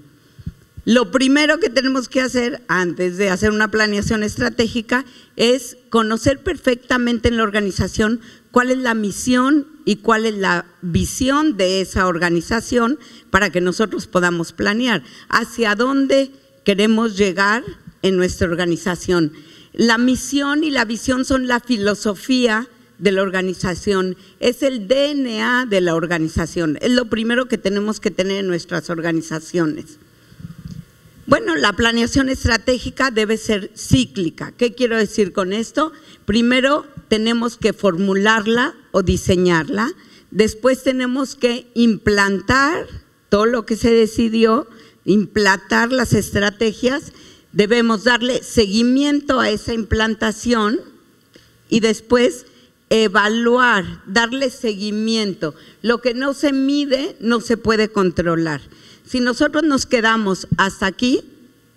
Lo primero que tenemos que hacer antes de hacer una planeación estratégica es conocer perfectamente en la organización cuál es la misión y cuál es la visión de esa organización para que nosotros podamos planear hacia dónde queremos llegar en nuestra organización. La misión y la visión son la filosofía de la organización, es el DNA de la organización, es lo primero que tenemos que tener en nuestras organizaciones. Bueno, la planeación estratégica debe ser cíclica. ¿Qué quiero decir con esto? Primero tenemos que formularla o diseñarla, después tenemos que implantar todo lo que se decidió, implantar las estrategias, debemos darle seguimiento a esa implantación y después evaluar, darle seguimiento. Lo que no se mide no se puede controlar. Si nosotros nos quedamos hasta aquí,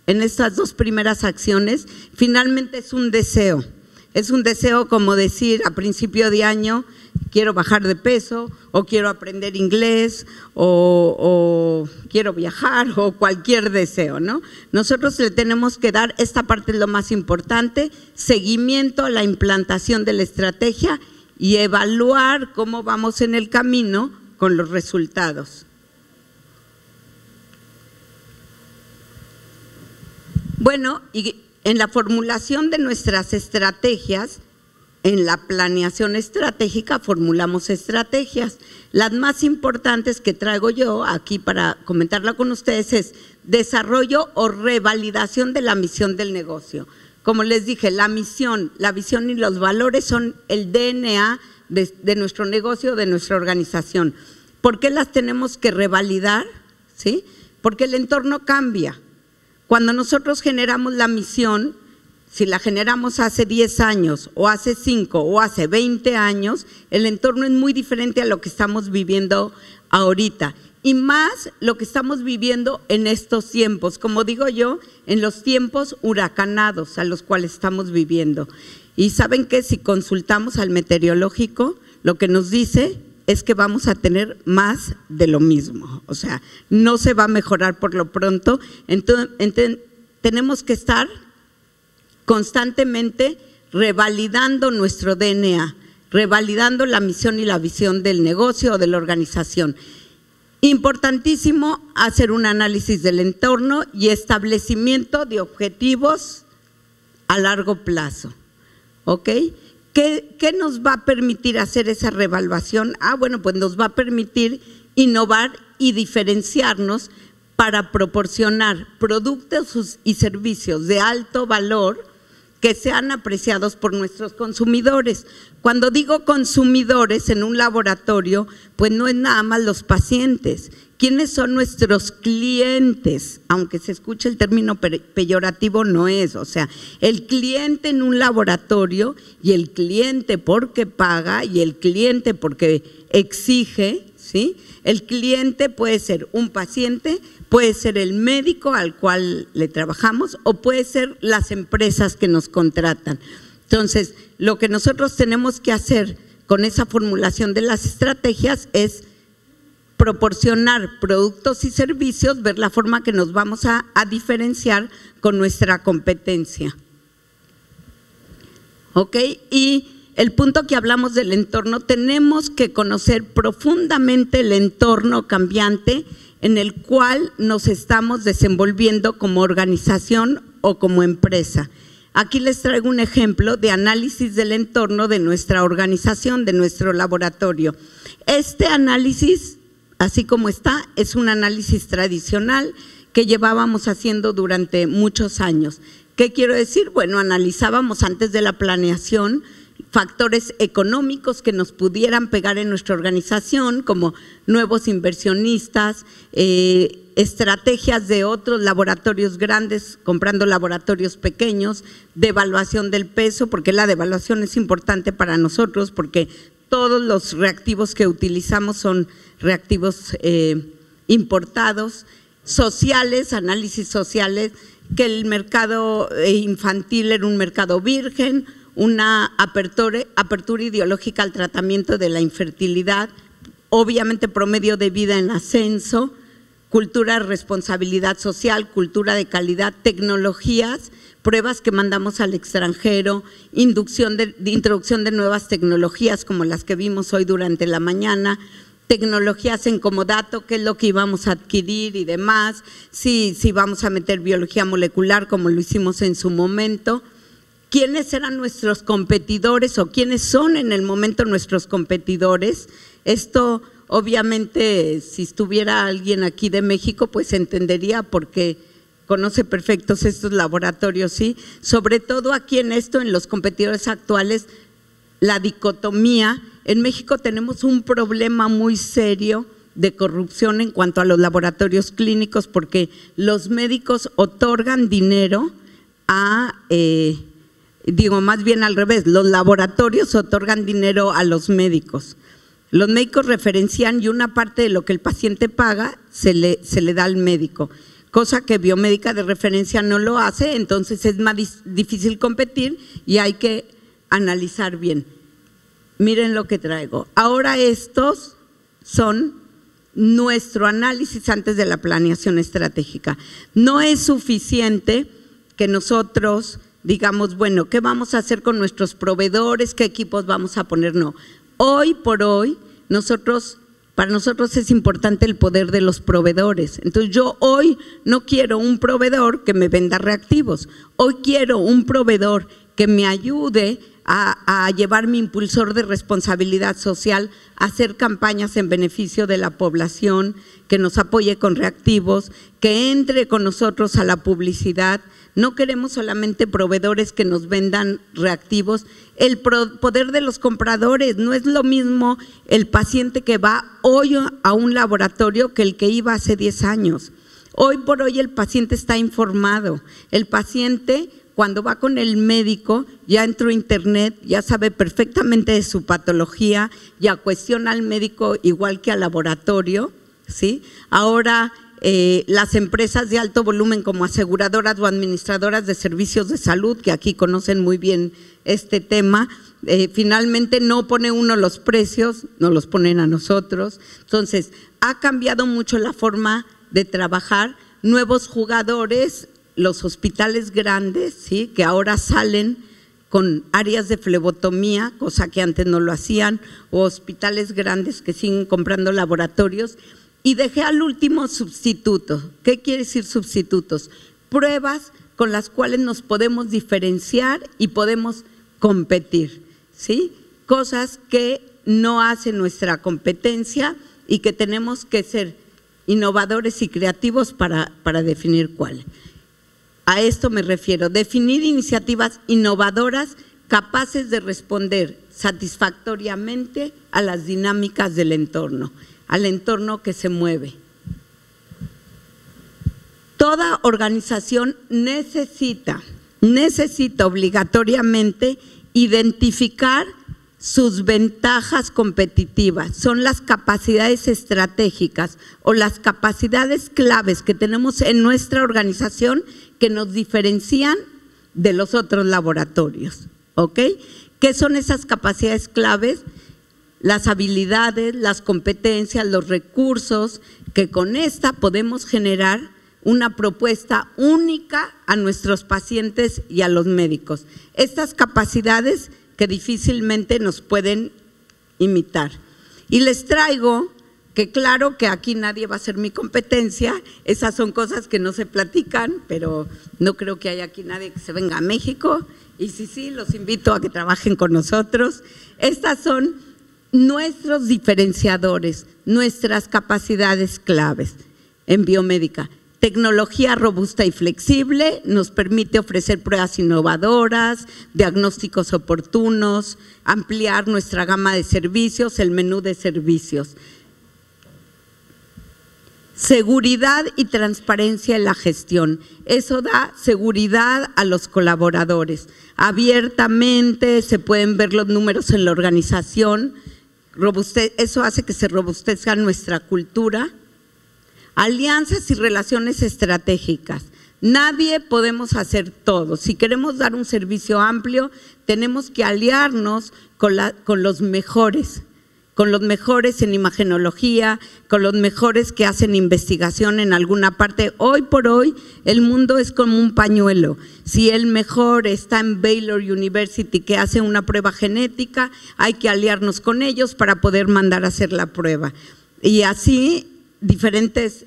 en estas dos primeras acciones, finalmente es un deseo. Es un deseo como decir a principio de año, quiero bajar de peso, o quiero aprender inglés, o quiero viajar, o cualquier deseo, ¿no? Nosotros le tenemos que dar, esta parte es lo más importante, seguimiento a la implantación de la estrategia y evaluar cómo vamos en el camino con los resultados. Bueno, y en la formulación de nuestras estrategias, en la planeación estratégica formulamos estrategias. Las más importantes que traigo yo aquí para comentarla con ustedes es desarrollo o revalidación de la misión del negocio. Como les dije, la misión, la visión y los valores son el DNA de nuestro negocio, de nuestra organización. ¿Por qué las tenemos que revalidar? ¿Sí? Porque el entorno cambia. Cuando nosotros generamos la misión, si la generamos hace 10 años o hace 5 o hace 20 años, el entorno es muy diferente a lo que estamos viviendo ahorita. Y más lo que estamos viviendo en estos tiempos, como digo yo, en los tiempos huracanados a los cuales estamos viviendo. Y saben que si consultamos al meteorológico, lo que nos dice es que vamos a tener más de lo mismo, o sea, no se va a mejorar por lo pronto. Entonces tenemos que estar constantemente revalidando nuestro DNA, revalidando la misión y la visión del negocio o de la organización. Importantísimo hacer un análisis del entorno y establecimiento de objetivos a largo plazo, ¿ok? ¿Qué nos va a permitir hacer esa reevaluación? Bueno, pues nos va a permitir innovar y diferenciarnos para proporcionar productos y servicios de alto valor que sean apreciados por nuestros consumidores. Cuando digo consumidores en un laboratorio, pues no es nada más los pacientes. ¿Quiénes son nuestros clientes? Aunque se escuche el término peyorativo, no es. O sea, el cliente en un laboratorio y el cliente porque paga y el cliente porque exige, ¿sí? El cliente puede ser un paciente, puede ser el médico al cual le trabajamos o puede ser las empresas que nos contratan. Entonces, lo que nosotros tenemos que hacer con esa formulación de las estrategias es proporcionar productos y servicios, ver la forma que nos vamos a diferenciar con nuestra competencia. ¿Ok? Y el punto que hablamos del entorno, tenemos que conocer profundamente el entorno cambiante en el cual nos estamos desenvolviendo como organización o como empresa. Aquí les traigo un ejemplo de análisis del entorno de nuestra organización, de nuestro laboratorio. Este análisis, así como está, es un análisis tradicional que llevábamos haciendo durante muchos años. ¿Qué quiero decir? Bueno, analizábamos antes de la planeación factores económicos que nos pudieran pegar en nuestra organización, como nuevos inversionistas, estrategias de otros laboratorios grandes comprando laboratorios pequeños, devaluación del peso, porque la devaluación es importante para nosotros, porque todos los reactivos que utilizamos son reactivos importados, sociales, análisis sociales, que el mercado infantil era un mercado virgen, una apertura ideológica al tratamiento de la infertilidad, obviamente promedio de vida en ascenso, cultura de responsabilidad social, cultura de calidad, tecnologías, pruebas que mandamos al extranjero, introducción de nuevas tecnologías como las que vimos hoy durante la mañana, tecnologías en comodato, qué es lo que íbamos a adquirir y demás, si vamos a meter biología molecular como lo hicimos en su momento, quiénes eran nuestros competidores o quiénes son en el momento nuestros competidores. Esto obviamente si estuviera alguien aquí de México pues entendería porque conoce perfectos estos laboratorios, ¿sí? Sobre todo aquí en los competidores actuales, la dicotomía. En México tenemos un problema muy serio de corrupción en cuanto a los laboratorios clínicos porque los médicos otorgan dinero más bien al revés, los laboratorios otorgan dinero a los médicos. Los médicos referencian y una parte de lo que el paciente paga se le da al médico, cosa que biomédica de referencia no lo hace, entonces es más difícil competir y hay que analizar bien. Miren lo que traigo. Ahora estos son nuestro análisis antes de la planeación estratégica. No es suficiente que nosotros digamos, bueno, ¿qué vamos a hacer con nuestros proveedores? ¿Qué equipos vamos a poner? No. Hoy por hoy, para nosotros es importante el poder de los proveedores. Entonces yo hoy no quiero un proveedor que me venda reactivos. Hoy quiero un proveedor que me ayude a llevar mi impulsor de responsabilidad social, a hacer campañas en beneficio de la población, que nos apoye con reactivos, que entre con nosotros a la publicidad. No queremos solamente proveedores que nos vendan reactivos. El poder de los compradores, no es lo mismo el paciente que va hoy a un laboratorio que el que iba hace 10 años. Hoy por hoy el paciente está informado. El paciente cuando va con el médico ya entró a internet, ya sabe perfectamente de su patología, ya cuestiona al médico igual que al laboratorio, ¿sí? Ahora las empresas de alto volumen como aseguradoras o administradoras de servicios de salud, que aquí conocen muy bien este tema, finalmente no pone uno los precios, nos los ponen a nosotros. Entonces, ha cambiado mucho la forma de trabajar, nuevos jugadores, los hospitales grandes, ¿sí? Que ahora salen con áreas de flebotomía, cosa que antes no lo hacían, o hospitales grandes que siguen comprando laboratorios. Y dejé al último sustituto. ¿Qué quiere decir sustitutos? Pruebas con las cuales nos podemos diferenciar y podemos competir, ¿sí? Cosas que no hace nuestra competencia y que tenemos que ser innovadores y creativos para definir cuáles. A esto me refiero, definir iniciativas innovadoras capaces de responder satisfactoriamente a las dinámicas del entorno, al entorno que se mueve. Toda organización necesita obligatoriamente identificar sus ventajas competitivas, son las capacidades estratégicas o las capacidades claves que tenemos en nuestra organización que nos diferencian de los otros laboratorios. ¿ok? ¿Qué son esas capacidades claves? Las habilidades, las competencias, los recursos, que con esta podemos generar una propuesta única a nuestros pacientes y a los médicos. Estas capacidades que difícilmente nos pueden imitar. Y les traigo que claro que aquí nadie va a ser mi competencia, esas son cosas que no se platican, pero no creo que haya aquí nadie que se venga a México, y sí, los invito a que trabajen con nosotros. Estas son nuestros diferenciadores, nuestras capacidades claves en biomédica. Tecnología robusta y flexible nos permite ofrecer pruebas innovadoras, diagnósticos oportunos, ampliar nuestra gama de servicios, el menú de servicios. Seguridad y transparencia en la gestión. Eso da seguridad a los colaboradores. Abiertamente se pueden ver los números en la organización. Eso hace que se robustezca nuestra cultura. Alianzas y relaciones estratégicas. Nadie podemos hacer todo. Si queremos dar un servicio amplio, tenemos que aliarnos con los mejores en imagenología, con los mejores que hacen investigación en alguna parte. Hoy por hoy el mundo es como un pañuelo. Si el mejor está en Baylor University que hace una prueba genética, hay que aliarnos con ellos para poder mandar a hacer la prueba. Y así diferentes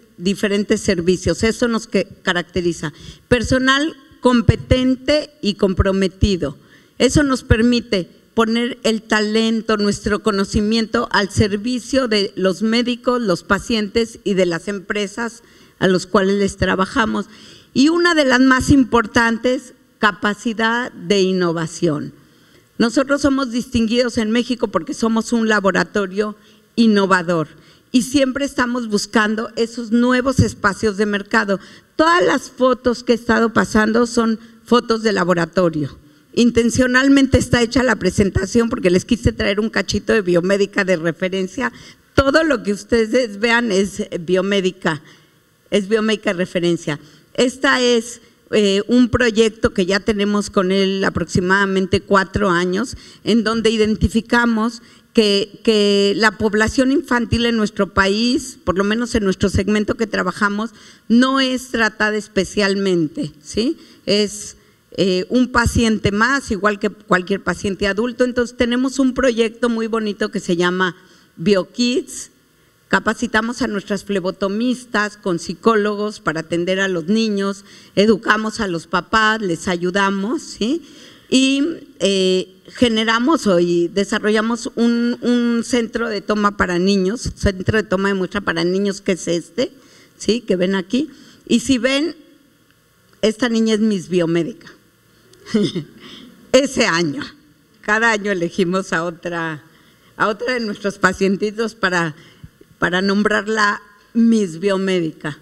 servicios, eso nos caracteriza. Personal competente y comprometido, eso nos permite poner el talento, nuestro conocimiento al servicio de los médicos, los pacientes y de las empresas a los cuales les trabajamos. Y una de las más importantes, capacidad de innovación. Nosotros somos distinguidos en México porque somos un laboratorio innovador y siempre estamos buscando esos nuevos espacios de mercado. Todas las fotos que he estado pasando son fotos de laboratorio. Intencionalmente está hecha la presentación porque les quise traer un cachito de biomédica de referencia. Todo lo que ustedes vean es biomédica de referencia. Esta es un proyecto que ya tenemos con él aproximadamente 4 años, en donde identificamos que la población infantil en nuestro país, por lo menos en nuestro segmento que trabajamos, no es tratada especialmente, ¿sí? Es un paciente más, igual que cualquier paciente adulto. Entonces tenemos un proyecto muy bonito que se llama BioKids. Capacitamos a nuestras flebotomistas con psicólogos para atender a los niños, educamos a los papás, les ayudamos, ¿sí? Y generamos y desarrollamos un centro de toma para niños, centro de toma de muestra para niños, que es este, ¿sí? Que ven aquí. Y si ven, esta niña es Miss Biomédica. Ese año, cada año elegimos a otra de nuestros pacientitos para nombrarla Miss Biomédica.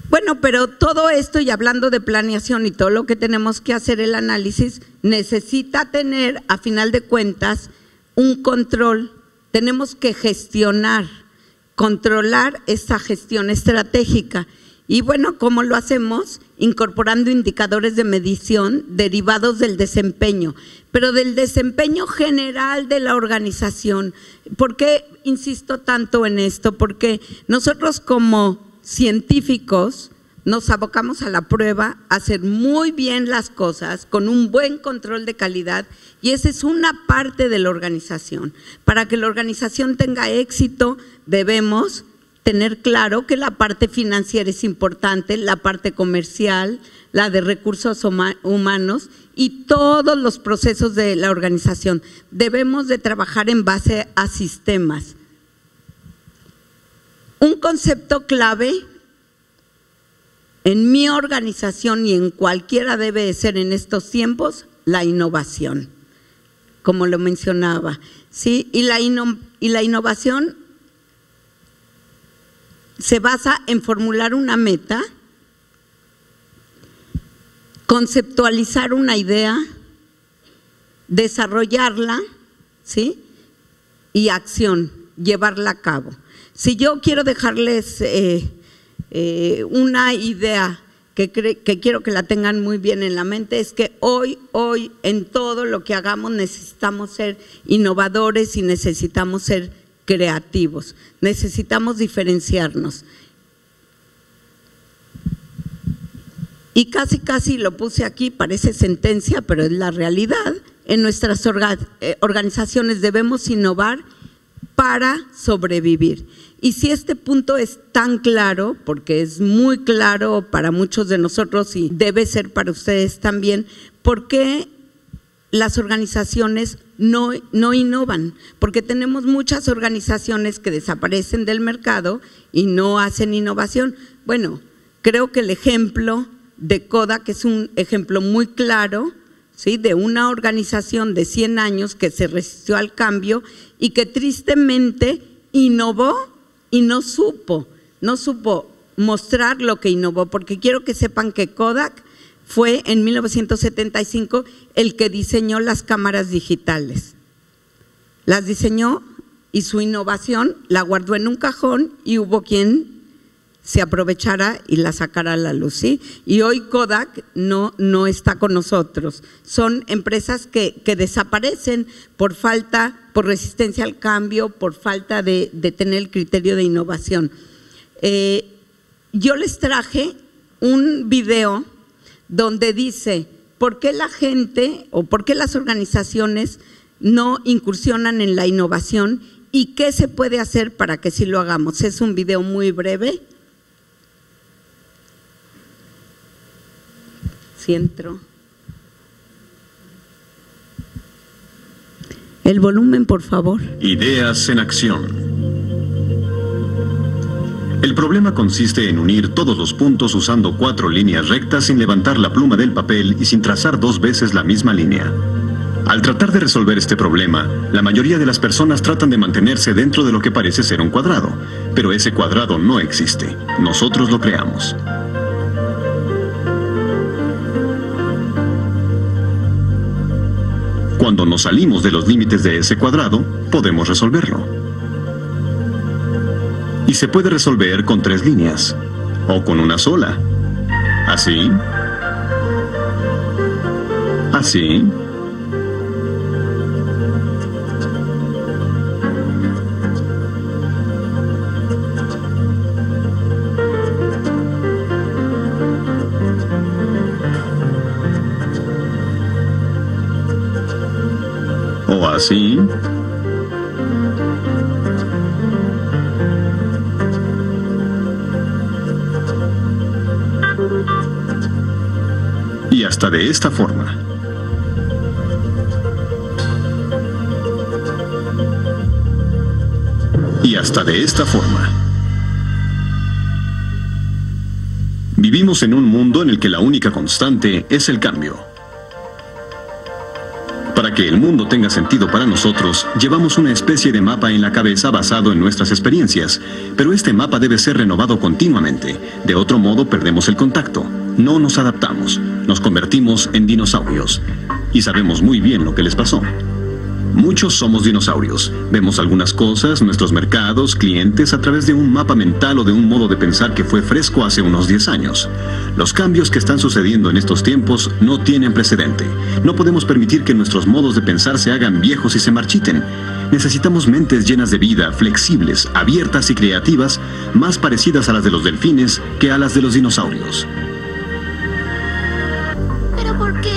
Bueno, pero todo esto, y hablando de planeación y todo lo que tenemos que hacer, el análisis necesita tener, a final de cuentas, un control. Tenemos que controlar esa gestión estratégica. Y bueno, ¿cómo lo hacemos? Incorporando indicadores de medición derivados del desempeño, pero del desempeño general de la organización. ¿Por qué insisto tanto en esto? Porque nosotros como científicos nos abocamos a la prueba, a hacer muy bien las cosas con un buen control de calidad, y esa es una parte de la organización. Para que la organización tenga éxito, debemos tener claro que la parte financiera es importante, la parte comercial, la de recursos humanos y todos los procesos de la organización. Debemos de trabajar en base a sistemas. Un concepto clave en mi organización y en cualquiera debe de ser en estos tiempos, la innovación, como lo mencionaba, ¿sí? Y la innovación se basa en formular una meta, conceptualizar una idea, desarrollarla, ¿sí? Y acción, llevarla a cabo. Si yo quiero dejarles una idea que quiero que la tengan muy bien en la mente es que hoy en todo lo que hagamos necesitamos ser innovadores y necesitamos ser creativos, necesitamos diferenciarnos. Y casi lo puse aquí, parece sentencia, pero es la realidad. En nuestras organizaciones debemos innovar para sobrevivir. Y si este punto es tan claro, porque es muy claro para muchos de nosotros y debe ser para ustedes también, ¿por qué las organizaciones no innovan? Porque tenemos muchas organizaciones que desaparecen del mercado y no hacen innovación. Bueno, creo que el ejemplo de Kodak es un ejemplo muy claro, ¿sí?, de una organización de 100 años que se resistió al cambio y que tristemente innovó y no supo mostrar lo que innovó, porque quiero que sepan que Kodak fue en 1975 el que diseñó las cámaras digitales. Las diseñó y su innovación la guardó en un cajón y hubo quien se aprovechara y la sacara a la luz, ¿sí? Y hoy Kodak no está con nosotros. Son empresas que desaparecen por resistencia al cambio, por falta de tener el criterio de innovación. Yo les traje un video donde dice por qué la gente o por qué las organizaciones no incursionan en la innovación y qué se puede hacer para que sí lo hagamos. Es un video muy breve. Si entro. El volumen, por favor. Ideas en acción. El problema consiste en unir todos los puntos usando 4 líneas rectas sin levantar la pluma del papel y sin trazar 2 veces la misma línea. Al tratar de resolver este problema, la mayoría de las personas tratan de mantenerse dentro de lo que parece ser un cuadrado, pero ese cuadrado no existe. Nosotros lo creamos. Cuando nos salimos de los límites de ese cuadrado, podemos resolverlo. Y se puede resolver con 3 líneas, o con una sola. Así. Así. O así. Y hasta de esta forma. Y hasta de esta forma. Vivimos en un mundo en el que la única constante es el cambio. Para que el mundo tenga sentido para nosotros, llevamos una especie de mapa en la cabeza basado en nuestras experiencias, pero este mapa debe ser renovado continuamente. De otro modo, perdemos el contacto. No nos adaptamos, nos convertimos en dinosaurios. Y sabemos muy bien lo que les pasó. Muchos somos dinosaurios. Vemos algunas cosas, nuestros mercados, clientes, a través de un mapa mental o de un modo de pensar que fue fresco hace unos 10 años. Los cambios que están sucediendo en estos tiempos no tienen precedente. No podemos permitir que nuestros modos de pensar se hagan viejos y se marchiten. Necesitamos mentes llenas de vida, flexibles, abiertas y creativas, más parecidas a las de los delfines que a las de los dinosaurios. ¿Pero por qué?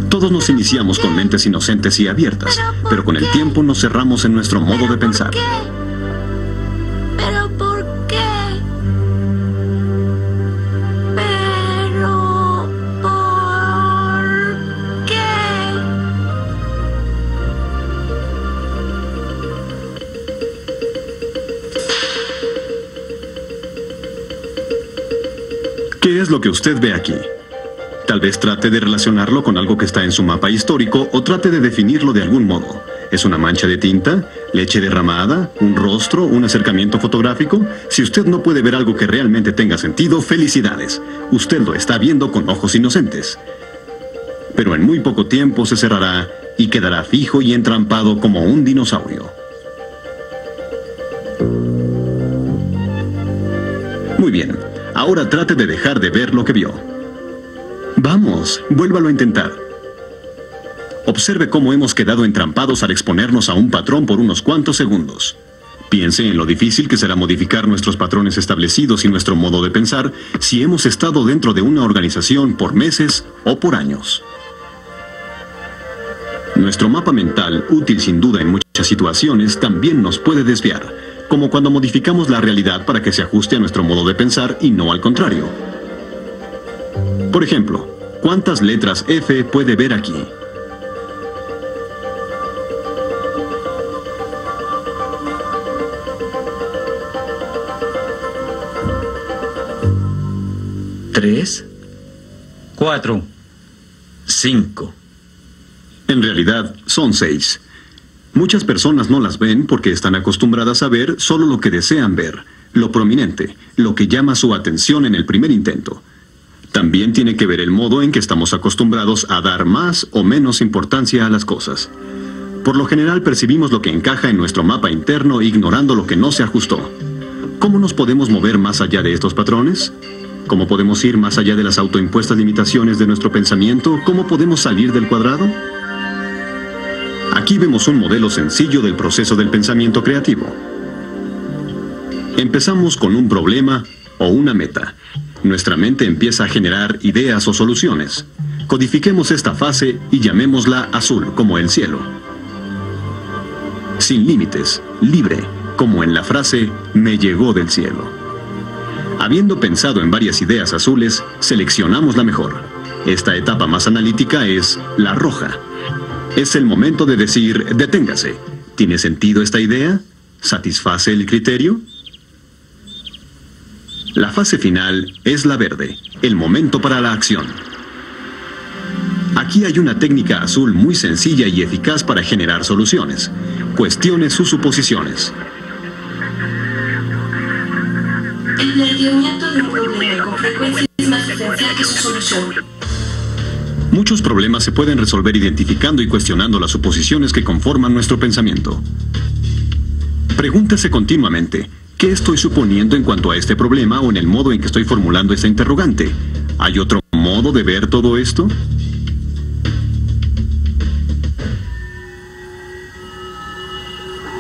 Todos nos iniciamos con mentes inocentes y abiertas, pero con el tiempo nos cerramos en nuestro modo de pensar. ¿Pero por qué? ¿Pero por qué? ¿Qué es lo que usted ve aquí? Tal vez trate de relacionarlo con algo que está en su mapa histórico o trate de definirlo de algún modo. ¿Es una mancha de tinta? ¿Leche derramada? ¿Un rostro? ¿Un acercamiento fotográfico? Si usted no puede ver algo que realmente tenga sentido, felicidades. Usted lo está viendo con ojos inocentes. Pero en muy poco tiempo se cerrará y quedará fijo y entrampado como un dinosaurio. Muy bien. Ahora trate de dejar de ver lo que vio. Vamos, vuélvalo a intentar. Observe cómo hemos quedado entrampados al exponernos a un patrón por unos cuantos segundos. Piense en lo difícil que será modificar nuestros patrones establecidos y nuestro modo de pensar si hemos estado dentro de una organización por meses o por años. Nuestro mapa mental, útil sin duda en muchas situaciones, también nos puede desviar, como cuando modificamos la realidad para que se ajuste a nuestro modo de pensar y no al contrario. Por ejemplo, ¿cuántas letras F puede ver aquí? ¿3? 4. 5. En realidad, son 6. Muchas personas no las ven porque están acostumbradas a ver solo lo que desean ver, lo prominente, lo que llama su atención en el primer intento. También tiene que ver el modo en que estamos acostumbrados a dar más o menos importancia a las cosas. Por lo general percibimos lo que encaja en nuestro mapa interno ignorando lo que no se ajustó. ¿Cómo nos podemos mover más allá de estos patrones? ¿Cómo podemos ir más allá de las autoimpuestas limitaciones de nuestro pensamiento? ¿Cómo podemos salir del cuadrado? Aquí vemos un modelo sencillo del proceso del pensamiento creativo. Empezamos con un problema o una meta. Nuestra mente empieza a generar ideas o soluciones. Codifiquemos esta fase y llamémosla azul, como el cielo. Sin límites, libre, como en la frase "me llegó del cielo". Habiendo pensado en varias ideas azules, seleccionamos la mejor. Esta etapa más analítica es la roja. Es el momento de decir, deténgase. ¿Tiene sentido esta idea? ¿Satisface el criterio? La fase final es la verde, el momento para la acción. Aquí hay una técnica azul muy sencilla y eficaz para generar soluciones. Cuestione sus suposiciones. El planteamiento de un problema con frecuencia es más esencial que su solución. Muchos problemas se pueden resolver identificando y cuestionando las suposiciones que conforman nuestro pensamiento. Pregúntese continuamente, ¿qué estoy suponiendo en cuanto a este problema o en el modo en que estoy formulando esta interrogante? ¿Hay otro modo de ver todo esto?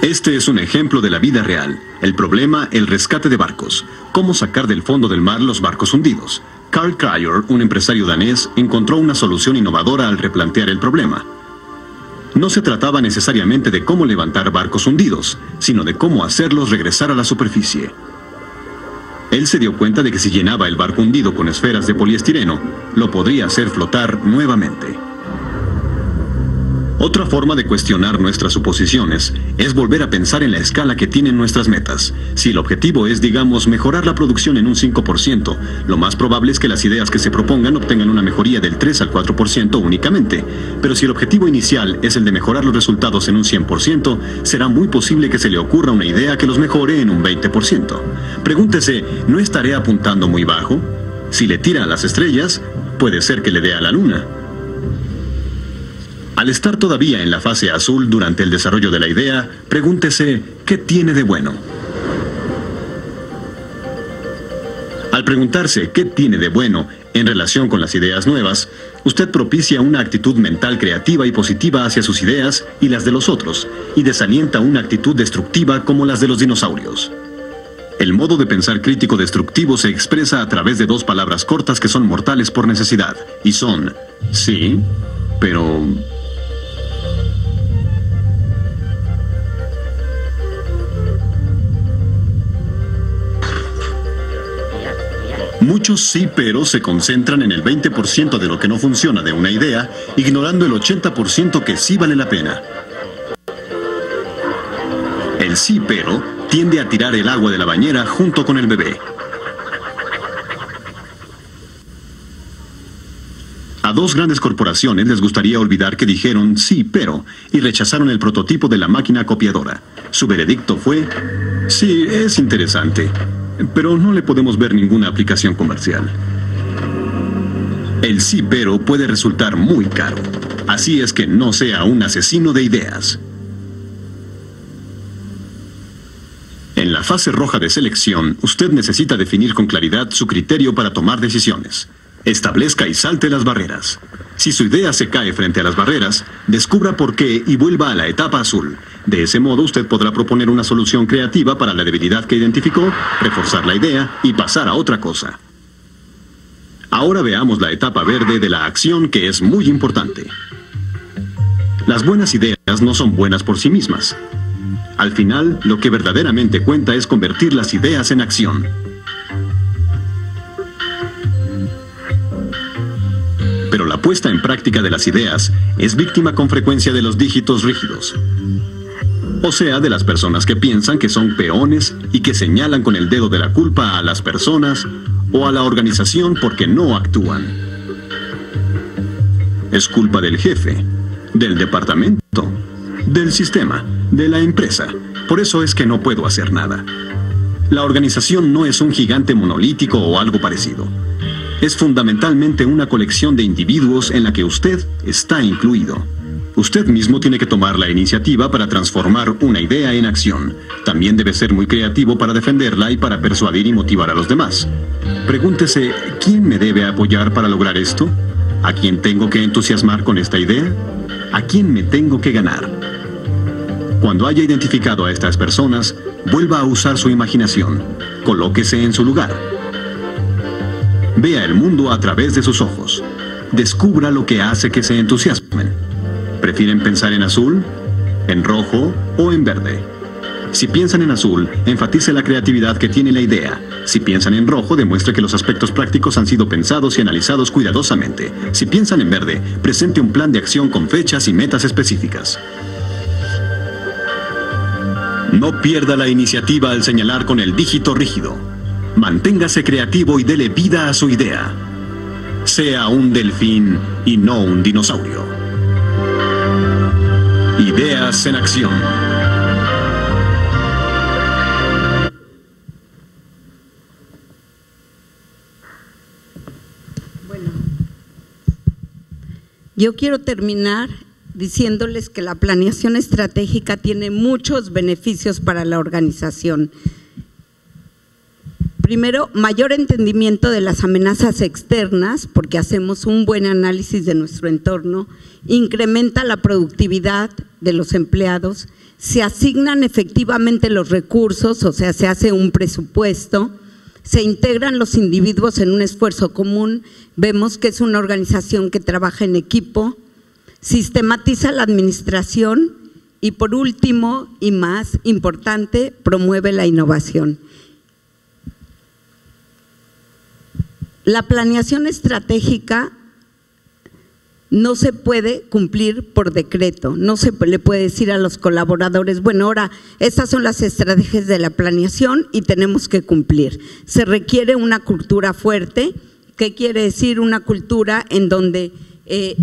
Este es un ejemplo de la vida real. El problema, el rescate de barcos. ¿Cómo sacar del fondo del mar los barcos hundidos? Carl Kryer, un empresario danés, encontró una solución innovadora al replantear el problema. No se trataba necesariamente de cómo levantar barcos hundidos, sino de cómo hacerlos regresar a la superficie. Él se dio cuenta de que si llenaba el barco hundido con esferas de poliestireno, lo podría hacer flotar nuevamente. Otra forma de cuestionar nuestras suposiciones es volver a pensar en la escala que tienen nuestras metas. Si el objetivo es, digamos, mejorar la producción en un 5%, lo más probable es que las ideas que se propongan obtengan una mejoría del 3 al 4% únicamente. Pero si el objetivo inicial es el de mejorar los resultados en un 100%, será muy posible que se le ocurra una idea que los mejore en un 20%. Pregúntese, ¿no estaré apuntando muy bajo? Si le tira a las estrellas, puede ser que le dé a la luna. Al estar todavía en la fase azul durante el desarrollo de la idea, pregúntese, ¿qué tiene de bueno? Al preguntarse qué tiene de bueno en relación con las ideas nuevas, usted propicia una actitud mental creativa y positiva hacia sus ideas y las de los otros, y desalienta una actitud destructiva como las de los dinosaurios. El modo de pensar crítico destructivo se expresa a través de dos palabras cortas que son mortales por necesidad, y son, sí, pero... Muchos sí pero se concentran en el 20% de lo que no funciona de una idea, ignorando el 80% que sí vale la pena. El sí pero tiende a tirar el agua de la bañera junto con el bebé. A dos grandes corporaciones les gustaría olvidar que dijeron sí pero y rechazaron el prototipo de la máquina copiadora. Su veredicto fue, sí, es interesante, pero no le podemos ver ninguna aplicación comercial. El sí pero puede resultar muy caro. Así es que no sea un asesino de ideas. En la fase roja de selección, usted necesita definir con claridad su criterio para tomar decisiones. Establezca y salte las barreras. Si su idea se cae frente a las barreras, descubra por qué y vuelva a la etapa azul. De ese modo usted podrá proponer una solución creativa para la debilidad que identificó, reforzar la idea y pasar a otra cosa. Ahora veamos la etapa verde de la acción, que es muy importante. Las buenas ideas no son buenas por sí mismas. Al final, lo que verdaderamente cuenta es convertir las ideas en acción. Pero la puesta en práctica de las ideas es víctima con frecuencia de los dígitos rígidos. O sea, de las personas que piensan que son peones y que señalan con el dedo de la culpa a las personas o a la organización porque no actúan. Es culpa del jefe, del departamento, del sistema, de la empresa. Por eso es que no puedo hacer nada. La organización no es un gigante monolítico o algo parecido. Es fundamentalmente una colección de individuos en la que usted está incluido. Usted mismo tiene que tomar la iniciativa para transformar una idea en acción. También debe ser muy creativo para defenderla y para persuadir y motivar a los demás. Pregúntese, ¿quién me debe apoyar para lograr esto? ¿A quién tengo que entusiasmar con esta idea? ¿A quién me tengo que ganar? Cuando haya identificado a estas personas, vuelva a usar su imaginación. Colóquese en su lugar. Vea el mundo a través de sus ojos. Descubra lo que hace que se entusiasmen. ¿Prefieren pensar en azul, en rojo o en verde? Si piensan en azul, enfatice la creatividad que tiene la idea. Si piensan en rojo, demuestre que los aspectos prácticos han sido pensados y analizados cuidadosamente. Si piensan en verde, presente un plan de acción con fechas y metas específicas. No pierda la iniciativa al señalar con el dígito rígido. Manténgase creativo y dele vida a su idea. Sea un delfín y no un dinosaurio. Ideas en acción. Bueno, yo quiero terminar diciéndoles que la planeación estratégica tiene muchos beneficios para la organización. Primero, mayor entendimiento de las amenazas externas, porque hacemos un buen análisis de nuestro entorno, incrementa la productividad de los empleados, se asignan efectivamente los recursos, o sea, se hace un presupuesto, se integran los individuos en un esfuerzo común, vemos que es una organización que trabaja en equipo, sistematiza la administración y, por último y más importante, promueve la innovación. La planeación estratégica no se puede cumplir por decreto, no se le puede decir a los colaboradores, bueno, ahora estas son las estrategias de la planeación y tenemos que cumplir. Se requiere una cultura fuerte. ¿Qué quiere decir? Una cultura en donde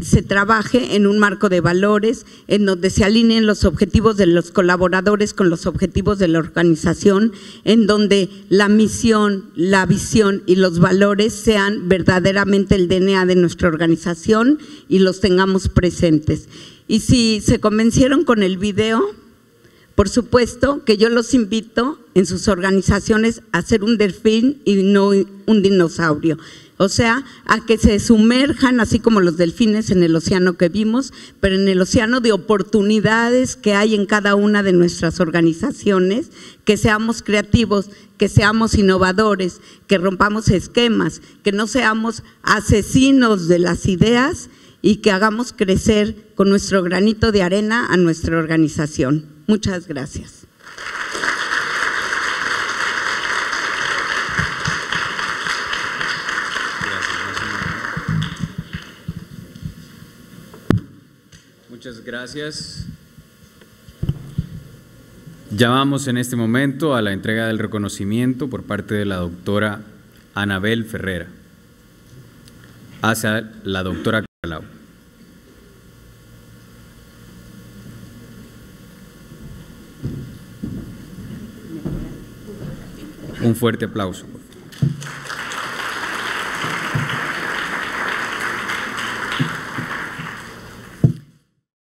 se trabaje en un marco de valores, en donde se alineen los objetivos de los colaboradores con los objetivos de la organización, en donde la misión, la visión y los valores sean verdaderamente el DNA de nuestra organización y los tengamos presentes. Y si se convencieron con el video, por supuesto que yo los invito en sus organizaciones a ser un delfín y no un dinosaurio. O sea, a que se sumerjan, así como los delfines, en el océano que vimos, pero en el océano de oportunidades que hay en cada una de nuestras organizaciones, que seamos creativos, que seamos innovadores, que rompamos esquemas, que no seamos asesinos de las ideas y que hagamos crecer con nuestro granito de arena a nuestra organización. Muchas gracias. Muchas gracias. Llamamos en este momento a la entrega del reconocimiento por parte de la doctora Anabel Ferrera hacia la doctora Calau. Un fuerte aplauso.